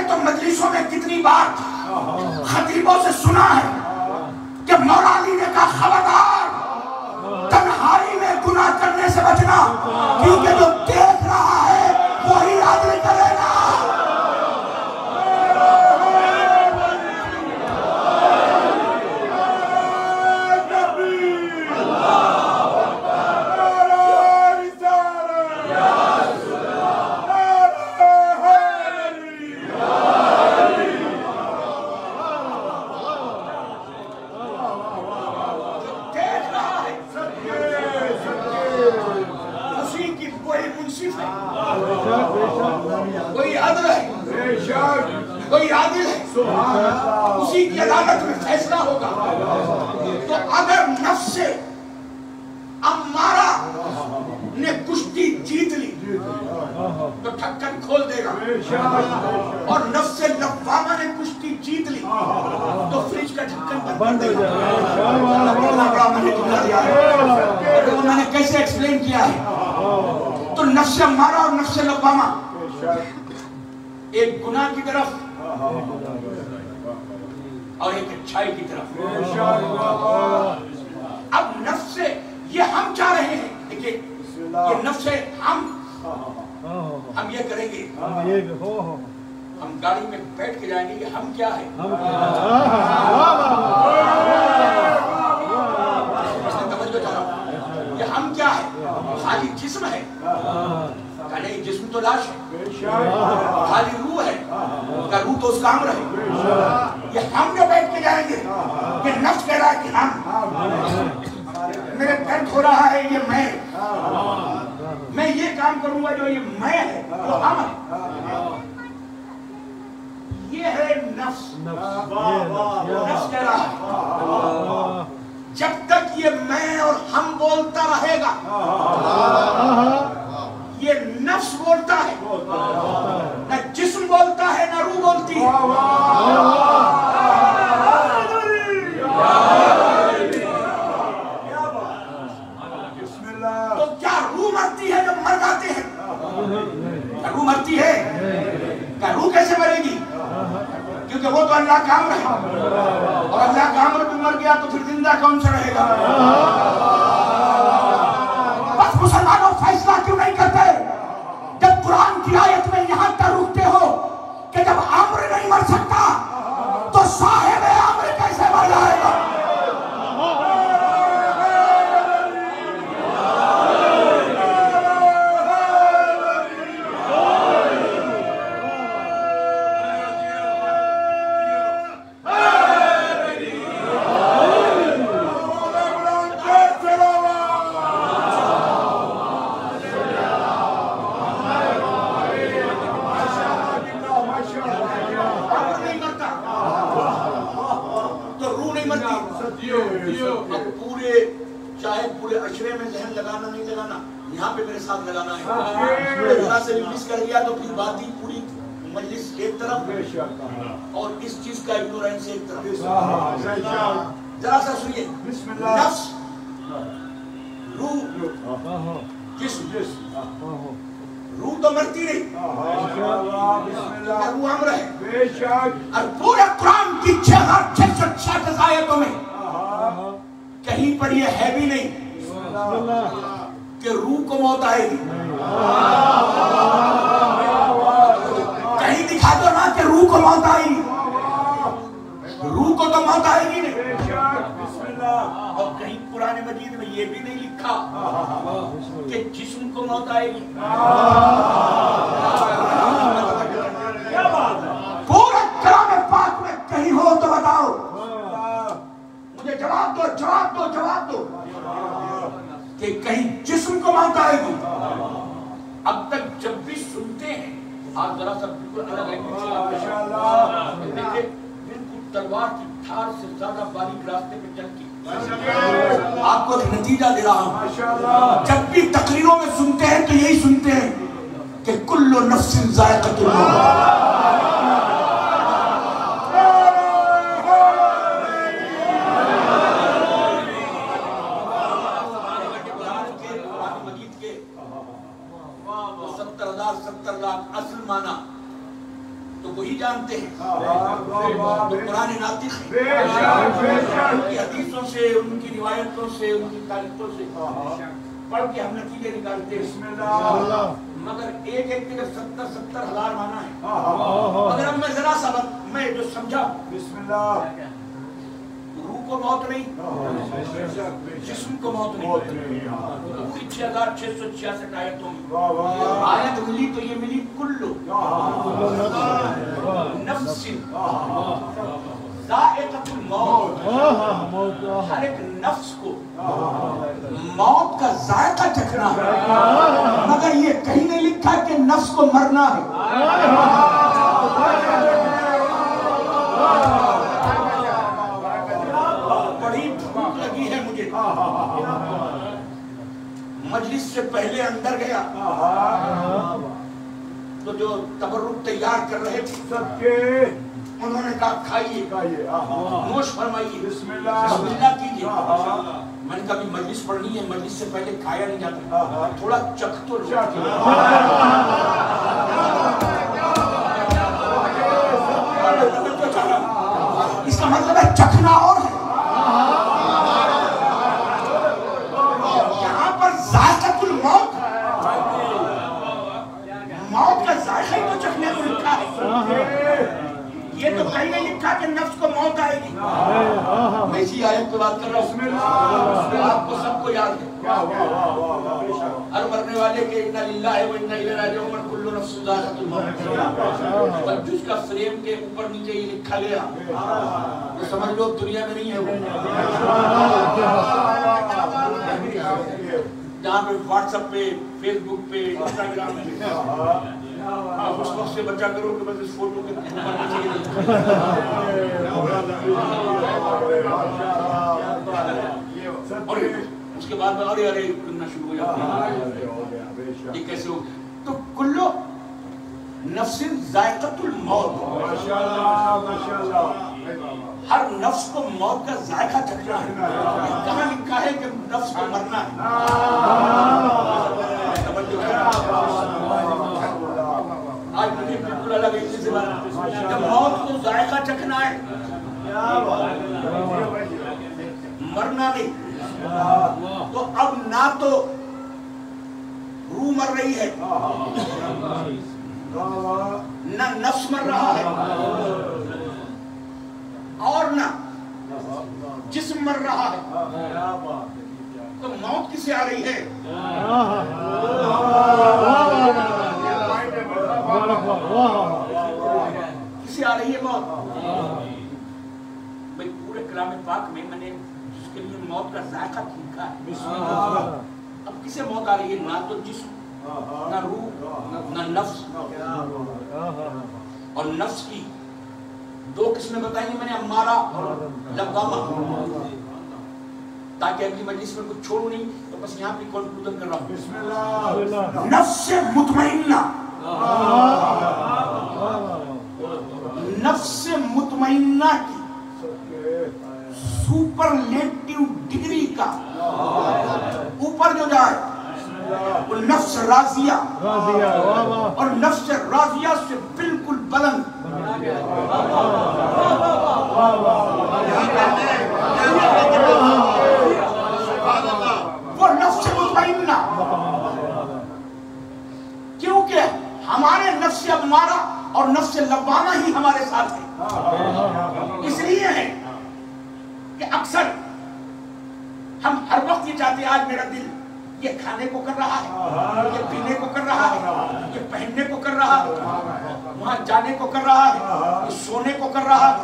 نے تو مجلسوں میں کتنی بار خطیبوں سے سنا ہے کہ مولا علی نے کہا خبردار تنہائی میں گناہ کرنے سے بچنا، کیونکہ جو دیکھ رہا ہے وہی عدل کرے گا۔ کوئی عدل ہے، کوئی عادل ہے، اسی کی عدالت میں فیصلہ ہوگا۔ تو اگر نفس امارہ نے کشتی جیت لی تو ڈھکن کھول دے گا، اور نفس لوامہ نے کشتی جیت لی تو فریج کا ڈھکن بند کر دے گا۔ میں نے کیسے ایکسپلین کیا ہے؟ تو نفس امارہ اور نفس لوامہ ایک گناہ کی طرف اور ایک اچھائی کی طرف۔ اب نفس یہ ہم چاہ رہے ہیں، دیکھیں یہ نفس ہم یہ کریں گے، ہم گاڑی میں بیٹھ کے جائیں گے کہ ہم کیا ہے، یہ ہم کیا ہے، خالی جسم ہے، نہیں جسم تو لاش ہے، خالی روح ہے، روح تو اس کا امر ہے۔ یہ ہم جو بیٹھ کے جائیں گے کہ نفس کہہ رہا ہے کہ ہم میرے درد ہو رہا ہے، یہ میں یہ کام کروں گا جو یہ میں ہے وہ ہم ہے، یہ ہے نفس۔ نفس کہہ رہا ہے جب تک یہ میں اور ہم بولتا رہے گا، یہ نفس بولتا ہے، نہ جسم بولتا ہے نہ روح بولتی ہے۔ تو کیا روح مرتی ہے جب مر جاتے ہیں؟ کیا روح مرتی ہے؟ کیا روح کیسے مرے گی؟ کیونکہ وہ تو اللہ کا امر ہے، اور اللہ کا امر بھی مر گیا تو پھر زندہ کون سے رہے گا؟ بس مسلمانوں فیصلہ کیوں نہیں کرتے جب قرآن کی آیت میں یہاں تک رکتے ہو کہ جب امر نہیں مر سکتا تو صاحب امر کیسے مر جائے گا؟ چاہے پورے عشرے میں ذہن لگانا نہیں لگانا، یہاں پہ میرے ساتھ لگانا ہے۔ ذرا سے بھی مس کر گیا تو پھر بات ہی پوری مجلس ایک طرف اور اس چیز کا اگنورینس ایک طرف۔ ذرا سا سنیے، نفس، روح، جسم۔ روح تو مرتی نہیں، روح امر ہے۔ اور پورے قرآن کی 666 آیتوں میں کہیں پر یہ ہے بھی نہیں کہ روح کو موت آئے گی۔ کہیں دکھا دو نا کہ روح کو موت آئے گی، روح کو تو موت آئے گی نہیں۔ اور کہیں قرآن مجید میں یہ بھی نہیں لکھا کہ جسم کو موت آئے گی۔ پورے کلام پاک میں کہیں ہو تو بتاؤ، مجھے جواب دو، جواب دو، جواب دو کہ کہیں جسم کو موت آئے گی۔ اب تک جب بھی سنتے ہیں آپ ذرا سا بالکل الگ لینگویج دیکھیں، بالکل تلوار کی دھار سے زیادہ باریک راستے پہ چل کے آپ کو نتیجہ دے رہا ہوں۔ جب بھی تقریروں میں سنتے ہیں تو یہی سنتے ہیں کہ کل نفس ذائقۃ الموت۔ اصل معنی تو وہی جانتا جانتے ہیں تو قرآن ناطق ہے، ان کی حدیثوں سے، ان کی روایتوں سے، ان کی تاریخوں سے پڑھ کے ہم نتیجے نکالتے ہیں، مگر ایک ایک کے 70 ہزار مانا ہے۔ مگر اب میں ذرا سا میں جو سمجھا، روح کو موت نہیں، جسم کو موت نہیں، پوری 6666 آیتوں میں آیت ملی تو یہ ملی کلو نفس ذائقۃ الموت، ہر ایک نفس کو موت کا ذائقہ چکھنا ہے، مگر یہ کہیں نہیں لکھا کہ نفس کو مرنا ہے۔ بڑی بھوک لگی ہے مجھے، مجلس سے پہلے اندر گیا تو جو تبرک تیار کر رہے تھے انہوں نے کہا کھائیے، نوش فرمائیے، بسم اللہ کیجیے۔ میں نے کہا بھی مجلس پڑھنی ہے، مجلس سے پہلے کھایا نہیں جاتا، تھوڑا چکھ تو لو۔ اس کا مطلب ہے چکھنا اور ہے، یہاں پر ذائقۃ الموت، موت کا ذائقہ ہی تو چکھنے کو لکھا ہے، یہ تو کہیں نہیں لکھا کہ نفس کو موت آئے گی۔ میں اسی آیت پہ بات کر رہا ہوں، آپ کو سب کو یاد ہے ہر مرنے والے کے انا للہ و انا الیہ راجعون کل نفس ذائقۃ الموت، اور جس کا فریم کے اوپر نیچے یہ لکھا گیا تو سمجھ لو دنیا میں نہیں ہے وہ، جہاں پہ واٹس ایپ پہ، فیس بک پہ، انسٹاگرام پہ آپ اس وقت سے بچا کرو کہ بس اس فوٹو کے اور اس کے بعد میں ارے ارے کرنا شروع ہو جاتا ہے، یہ کیسے ہو؟ تو کلو نفس ذائقۃ الموت، ہر نفس کو موت کا ذائقہ چکھنا ہے، کہاں لکھا ہے کہ نفس کو مرنا ہے؟ آج مجھے بالکل الگ ایک چیز بات، جب موت کو ذائقہ چکھنا ہے، مرنا نہیں، تو اب نہ تو روح مر رہی ہے، نہ نفس مر رہا ہے، اور نہ جسم مر رہا ہے، تو موت کسے آ رہی ہے؟ کسے آ رہی ہے موت؟ بھئی پورے کلام پاک میں نے جس کے لیے موت کا ذائقہ لکھا ہے، اب کسے موت آ رہی ہے؟ نہ تو جسم، نہ روح، نہ نفس، اور نفس کی دو قسمیں بتائیں گے میں نے، امارہ اور لوامہ، تاکہ اگلی مجلس میں کچھ چھوڑوں نہیں، تو بس یہاں پہ کنکلوژن کر رہا ہوں۔ نفس مطمئنہ، نفس مطمئنہ کی سپرلیٹیو ڈگری کا اوپر جو جائے وہ نفس راضیہ، اور نفس راضیہ سے بالکل بلند وہ نفس مطمئنہ، کیونکہ ہمارے نفس امارہ اور نفس لوامہ ہی ہمارے ساتھ ہے۔ اس لیے ہے کہ اکثر ہم ہر وقت یہ چاہتے ہیں آج میرا دل یہ کھانے کو کر رہا ہے، یہ پینے کو کر رہا ہے، یہ پہننے کو کر رہا ہے، وہاں جانے کو کر رہا ہے، یہ سونے کو کر رہا ہے۔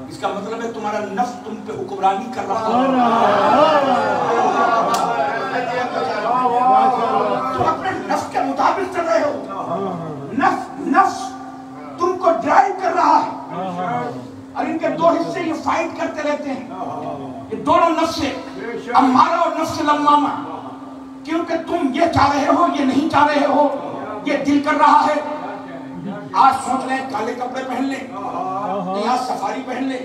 اس کا مطلب ہے تمہارا نفس تم پہ حکمرانی کر رہا ہے، تم اپنے نفس کے مطابق چل رہے ہو، نفس تم کو ڈرائیو کر رہا ہے، اور ان کے دو حصے یہ فائٹ کرتے رہتے ہیں، یہ دونوں نفس امارہ اور نفس لوامہ، کیونکہ تم یہ چاہ رہے ہو، یہ نہیں چاہ رہے ہو، یہ دل کر رہا ہے آج سوچ رہے ہیں کالے کپڑے پہن لیں، یہاں سفاری پہن لیں،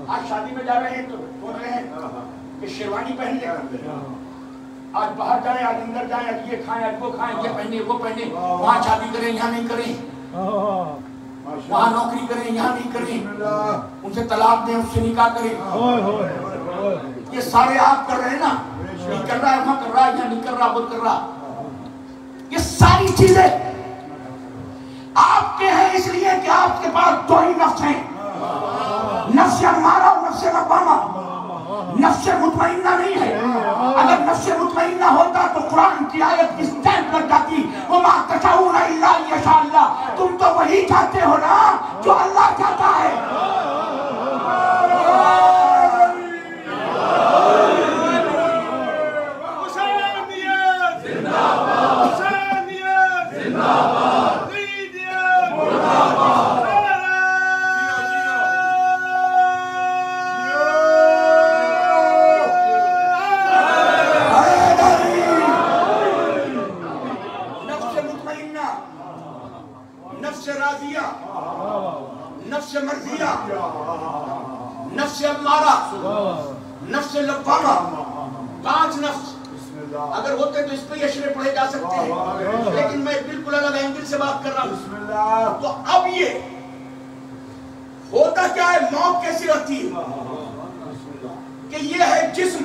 آج شادی میں جا رہے ہیں تو سوچ رہے ہیں کہ شیروانی پہن لیں، آج باہر جائیں، آج اندر جائیں، آج یہ کھائیں، آج وہ کھائیں، یہ پہنے، وہ پہنے، وہاں شادی کریں، یہاں نہیں کریں۔ وہاں نوکری کریں یہاں نہیں کریں، ان سے طلاق دیں، اس سے نکاح کریں، یہ سارے آپ کر رہے ہیں نا، نہیں کر رہا ہے وہاں کر رہا ہے، یہاں نہیں کر رہا وہ کر رہا، یہ ساری چیزیں آپ کے ہیں اس لیے کہ آپ کے پاس دو ہی نفس ہیں، نفس امارہ اور نفس لوامہ، نفس مطمئنہ نہیں ہے۔ اگر نفس مطمئنہ ہوتا تو قرآن کی آیت کی سٹیمپ لگ جاتی، وَمَا تَشَاءُونَ إِلَّا أَن يَشَاءَ اللَّهُ، تم تو وہی چاہتے ہو نا جو اللہ چاہتا ہے۔ نفس مرضیہ، نفس امارہ، نفس لوامہ، 5 نفس اگر ہوتے تو اس پہ اشرے پڑھے جا سکتے ہیں، لیکن میں بالکل الگ اینگل سے بات کر رہا ہوں۔ تو اب یہ ہوتا کیا ہے، موت کیسی رہتی ہے کہ یہ ہے جسم،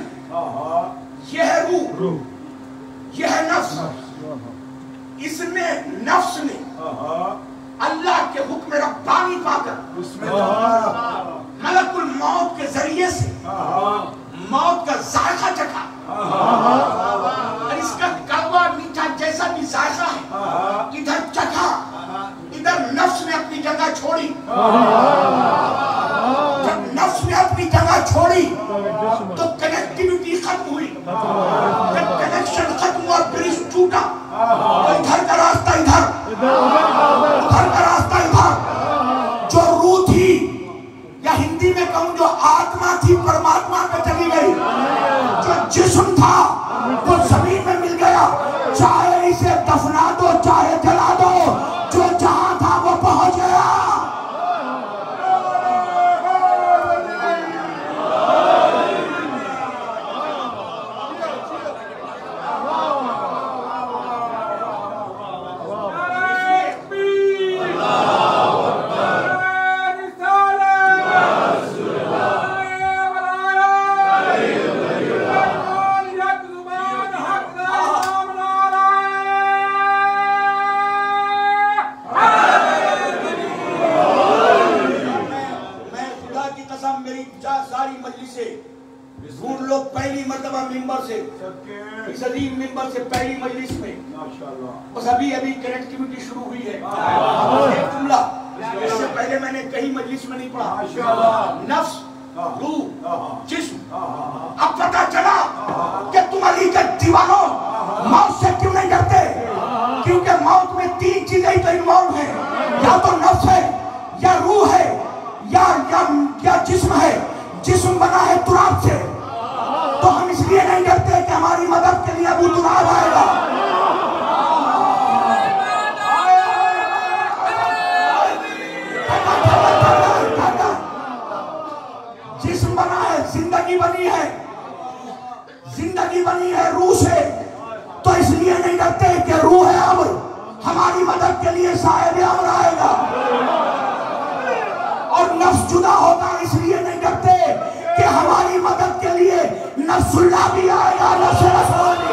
یہ ہے روح، یہ ہے نفس، اس نے نفس نے اللہ کے حکم ربانی پا کر ملک الموت کے ذریعے سے موت کا ذائقہ چکھا، اور اس کا کڑوا میٹھا جیسا بھی ذائقہ ہے ادھر چکھا، ادھر نفس نے اپنی جگہ چھوڑی، جب نفس نے اپنی جگہ چھوڑی تو کنیکٹیوٹی ختم ہوئی، جب کنیکشن ختم ہوا برج ٹوٹا، تو ادھر کا راستہ ادھر، ادھر کا راستہ ادھر، جو روح تھی یا ہندی میں کہوں جو آتما تھی پرماتما پہ چلی گئی، جو جسم تھا وہ زمین میں مل گیا، چاہے اسے دفنا دو چاہے جلا دو، جو جہاں تھا وہ پہنچ گیا۔ پہلی مجلس میں بس ابھی کنیکٹیوٹی شروع ہوئی ہے، ایک جملہ اس سے پہلے میں نے کہیں مجلس میں نہیں پڑھا، نفس، روح، جسم، اب پتہ چلا کہ تم علی کے دیوانوں موت سے کیوں نہیں ڈرتے، کیونکہ موت میں 3 چیزیں ہی تو انوالو ہیں، یا تو نفس ہے یا روح ہے یا جسم ہے، جسم بنا ہے تراب سے، تو ہم اس لیے نہیں ڈرتے کہ ہماری مدد کے لیے ابو تراب آئے گا۔ جسم بنا ہے، زندگی بنی ہے روح سے، تو اس لیے نہیں ڈرتے کہ روح امر ہماری مدد کے لیے صاحب امر آئے گا، اور نفس جدا ہوتا ہے اس لیے نہیں ڈرتے کہ ہماری مدد کے لیے نفس اللہ بھی آئے گا، نفس رسول بھی۔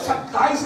27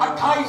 28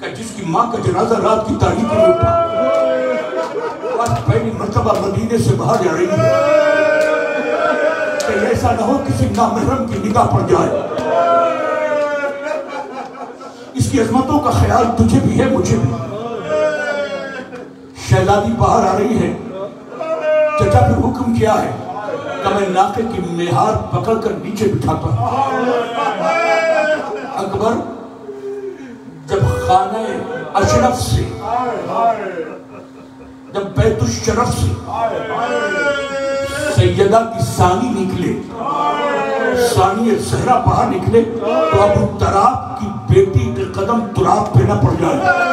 کہ جس کی ماں کا جنازہ رات کی تاریکی میں اٹھا، آج پہلی مرتبہ مدینے سے باہر جا رہی ہے، کہ ایسا نہ ہو کسی نامحرم کی نگاہ پڑ جائے۔ اس کی عظمتوں کا خیال تجھے بھی ہے، مجھے بھی۔ شہزادی باہر آ رہی ہے، چچا پھر حکم کیا ہے کہ میں ناقے کی مہار پکڑ کر نیچے بٹھاتا ہوں۔ اکبر جب خانہ اشرف سے، جب بیت الشرف سے سیدہ کی ثانی نکلے، ثانی زہرا باہر نکلے، تو ابو تراب کی بیٹی کے قدم تراب پہ نہ پڑ جائے۔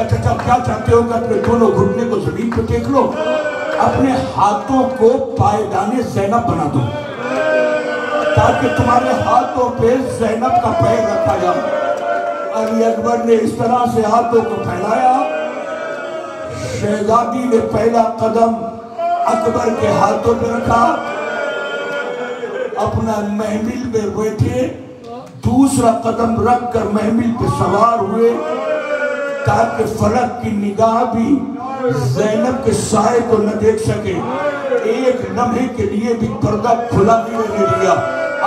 چچا کیا چاہتے ہو کہ اپنے دونوں گھٹنے کو زمین پہ ٹیک لو؟ اپنے ہاتھوں کو پائیدان زینب بنا دو تاکہ تمہارے ہاتھوں پہ زینب کا پیر رکھا جائے۔ علی اکبر نے اس طرح سے ہاتھوں کو پھیلایا، شہزادی نے پہلا قدم اکبر کے ہاتھوں پہ رکھا، اپنا محمل میں بیٹھے، دوسرا قدم رکھ کر محمل پہ سوار ہوئے تاکہ فلک کی نگاہ بھی زینب کے سائے کو نہ دیکھ سکے۔ ایک لمحے کے لیے بھی پردہ کھلا نہیں رہنے دیا۔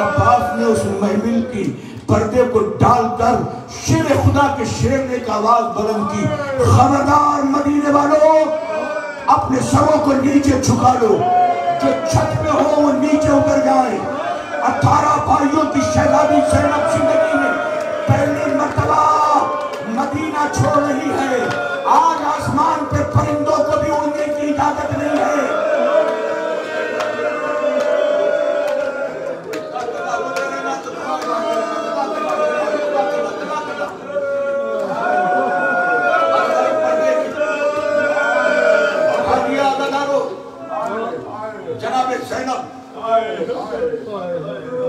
عباس نے اس محمل کی پردے کو ڈال کر شیر خدا کے شیر نے ایک آواز بلند کی، خبردار مدینے والوں، اپنے سروں کو نیچے جھکا لو، جو چھت پہ ہو وہ نیچے اتر جائیں۔ 18 بھائیوں کی شہزادی زینب زندگی میں پہلی مرتبہ مدینہ چھوڑ رہی ہے۔ آج آسمان پہ پرندوں کو بھی اڑنے کی اجازت نہیں ہے۔ جناب زینب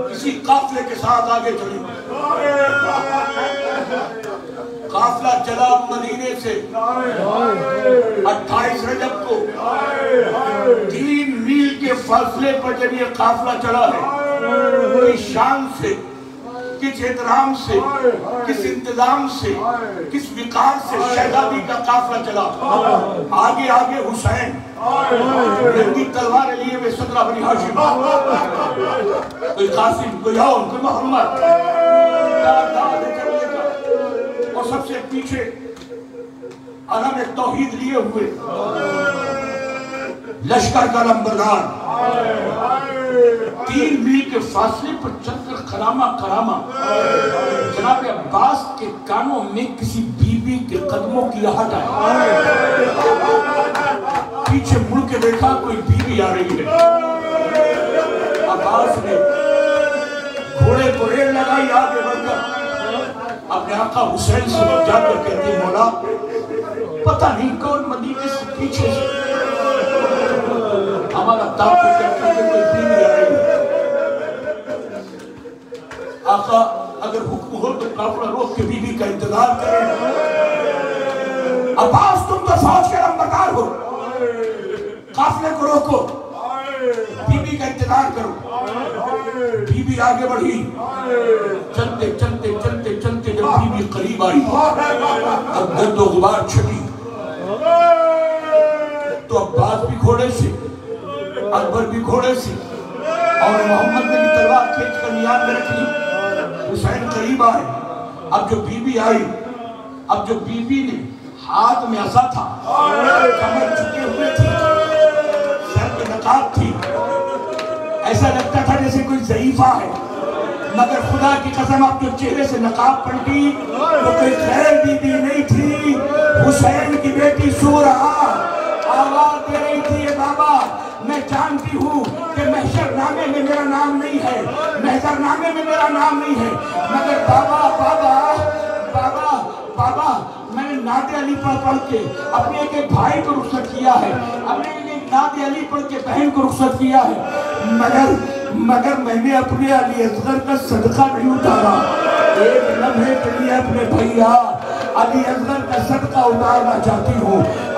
کسی قافلے کے ساتھ آگے چلی، قافلہ چلا مدینے سے 28 رجب کو 3 میل کے فاصلے پر جب یہ قافلہ چلا ہے، کس شان سے، کس احترام سے، کس انتظام سے، کس وقار سے شہزادی کا قافلہ چلا۔ آگے آگے حسین رنگی تلوار لیے ہوئے 17 بنی ہاشم، کوئی قاسم، کوئی ہون، کوئی محمد، اور سب سے پیچھے علم توحید لیے ہوئے لشکر کا لمبردار 3 میل کے فاصلے پر چل کر کرامہ کرامہ جناب عباس کے کانوں میں کسی بی بی کے قدموں کی آہٹ آئی۔ پیچھے مڑ کے دیکھا کوئی بی بی آ رہی ہے۔ عباس نے گھوڑے کو ریڑھ لگائی، آگے بڑھ کر اپنے آقا حسین سے جا کر کہتے ہیں، مولا پتہ نہیں کون مدینے سے پیچھے سے ہمارا تاپ کو کہتا ہے کہ کوئی بیوی آ رہی ہے۔ آقا اگر حکم ہو تو قافلہ روک کے بیوی کا انتظار کریں۔ عباس تم تو فوج کے لمبردار ہو، قافلے کو روکو، بیوی کا انتظار کرو۔ بیوی آگے بڑھی، چلتے چلتے چلتے چلتے جب بیوی قریب آئی، اب گرد و غبار چھٹی تو عباس بھی گھوڑے سے، اکبر بھی گھوڑے سے، اور محمد نے بھی تلوار کھینچ کر نیام میں رکھ لی۔ حسین قریب آئے، اب جو بیوی آئی، اب جو بیوی نے ہاتھ میں عصا تھا، کمر جھکے ہوئے تھی، سر پہ نقاب تھی، ایسا لگتا تھا جیسے کوئی ضعیفہ ہے، مگر خدا کی قسم اب جو چہرے سے نقاب پلٹی وہ کوئی غیر بی بی نہیں تھی، حسین کی بیٹی سورہ آواز دے رہی تھی، اے بابا میں جانتی ہوں کہ محشر نامے میں میرا نام نہیں ہے، محضر نامے میں میرا نام نہیں ہے، مگر بابا بابا بابا بابا میں نے نعت علی پڑھ کے اپنے ایک بھائی کو رخصت کیا ہے، اپنے ایک نعت علی پڑھ کے بہن کو رخصت کیا ہے، مگر میں نے اپنے علی اصغر کا صدقہ نہیں اتارا۔ ایک لمحے کے لیے اپنے بھائیا علی اصغر کا صدقہ اتارنا چاہتی ہوں۔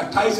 28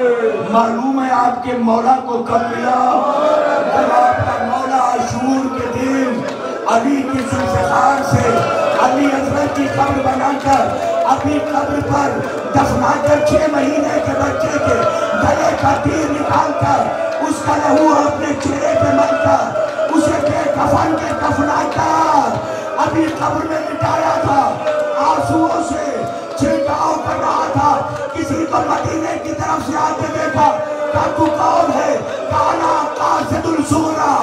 معلوم ہے آپ کے مولا کو کب ملا؟ جب آپ کا مولا عاشور کے دن علی کی ذوالفقار سے علی اصغر کی قبر بنا کر اپنی قبر پر دفنا کر 6 مہینے کے بچے کے گلے کا تیر نکال کر اس کا لہو اپنے چہرے پہ مل کر اسے بے کفن کے کفنا کر ابھی قبر میں لٹایا تھا، آنسوؤں سے چھلکاؤ کر رہا تھا۔ کسی کو مدینے کی طرف سے آتے دیکھا، کہا تو کون ہے؟ کانا قاصد الصغرا،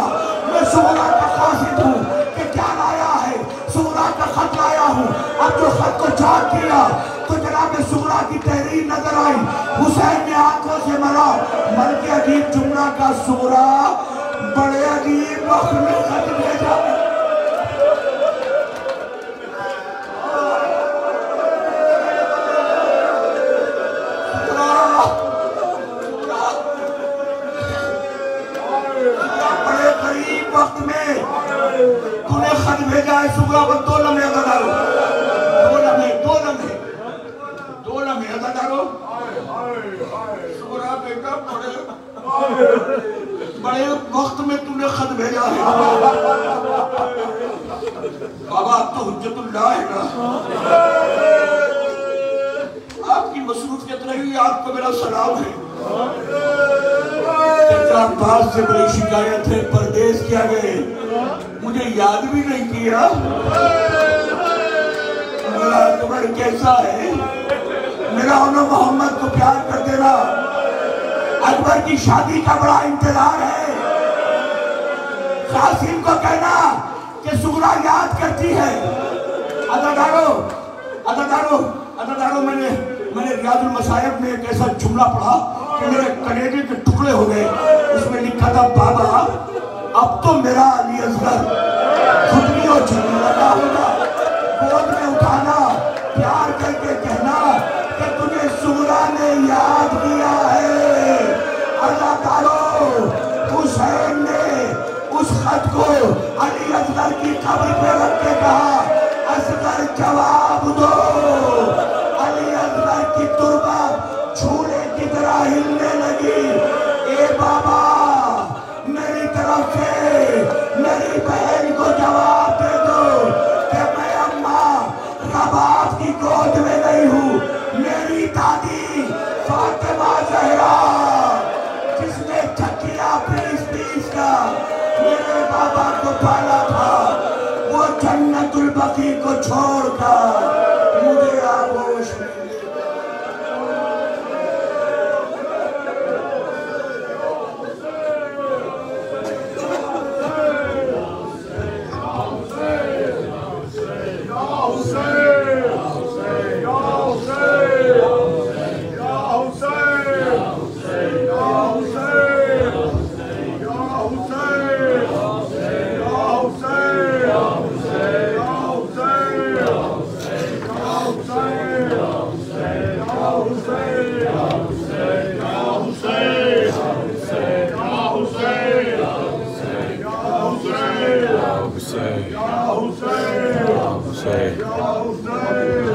میں صغرا کا قاصد ہوں۔ کہ کیا لایا ہے؟ صغرا کا خط لایا ہوں۔ اب جو خط کو چاک کیا تو جناب صغرا کی تحریر نظر آئی۔ حسین نے آنکھوں سے مرا، مل کے عجیب جملہ کا صغرا بڑے عجیب وقت میں خط بھیجا۔ تو نے خط بھیجا ہے صغرا پر 2 لمحے ادا دارو، 2 لمحے ادا دارو۔ صغرا بیٹا بڑے وقت میں تو نے خط بھیجا ہے۔ بابا اب تو حجت اللہ ہے نا، آپ کی مصروفیت رہی، آپ کو میرا سلام ہے۔ چچا عباس سے بڑی شکایت ہے، پردیس کیا گئے، مجھے یاد بھی نہیں کیا۔ میرا اکبر کیسا ہے؟ میرا انہوں محمد کو پیار کر دینا۔ اکبر کی شادی کا بڑا انتظار ہے۔ قاسم کو کہنا کہ صغرا یاد کرتی ہے۔ عزادارو میں نے ریاض المصائب میں ایک ایسا جملہ پڑھا کہ میرے کلیجے کے ٹکڑے ہو گئے۔ اس میں لکھا تھا بابا اب تو میرا علی اصغر خودی اور چلنے لگا ہوگا، گود میں اٹھانا، پیار کر کے کہنا کہ تجھے صغرا نے یاد کیا ہے۔ عزادارو حسین نے اس خط کو علی اصغر کی قبر پہ رکھ کے کہا اصغر جواب دو۔ علی اصغر کی تربت جھولے کی طرح ہلنے لگی۔ اے بابا میری طرف سے میری بہن کو جواب دے دو کہ میں اماں رباب کی گود میں گئی ہوں۔ میری دادی فاطمہ زہرا جس نے چکیا پیس کا میرے بابا کو پالا تھا، وہ جنت البقیع کو چھوڑ کر مجھے آغوش میں Hussein.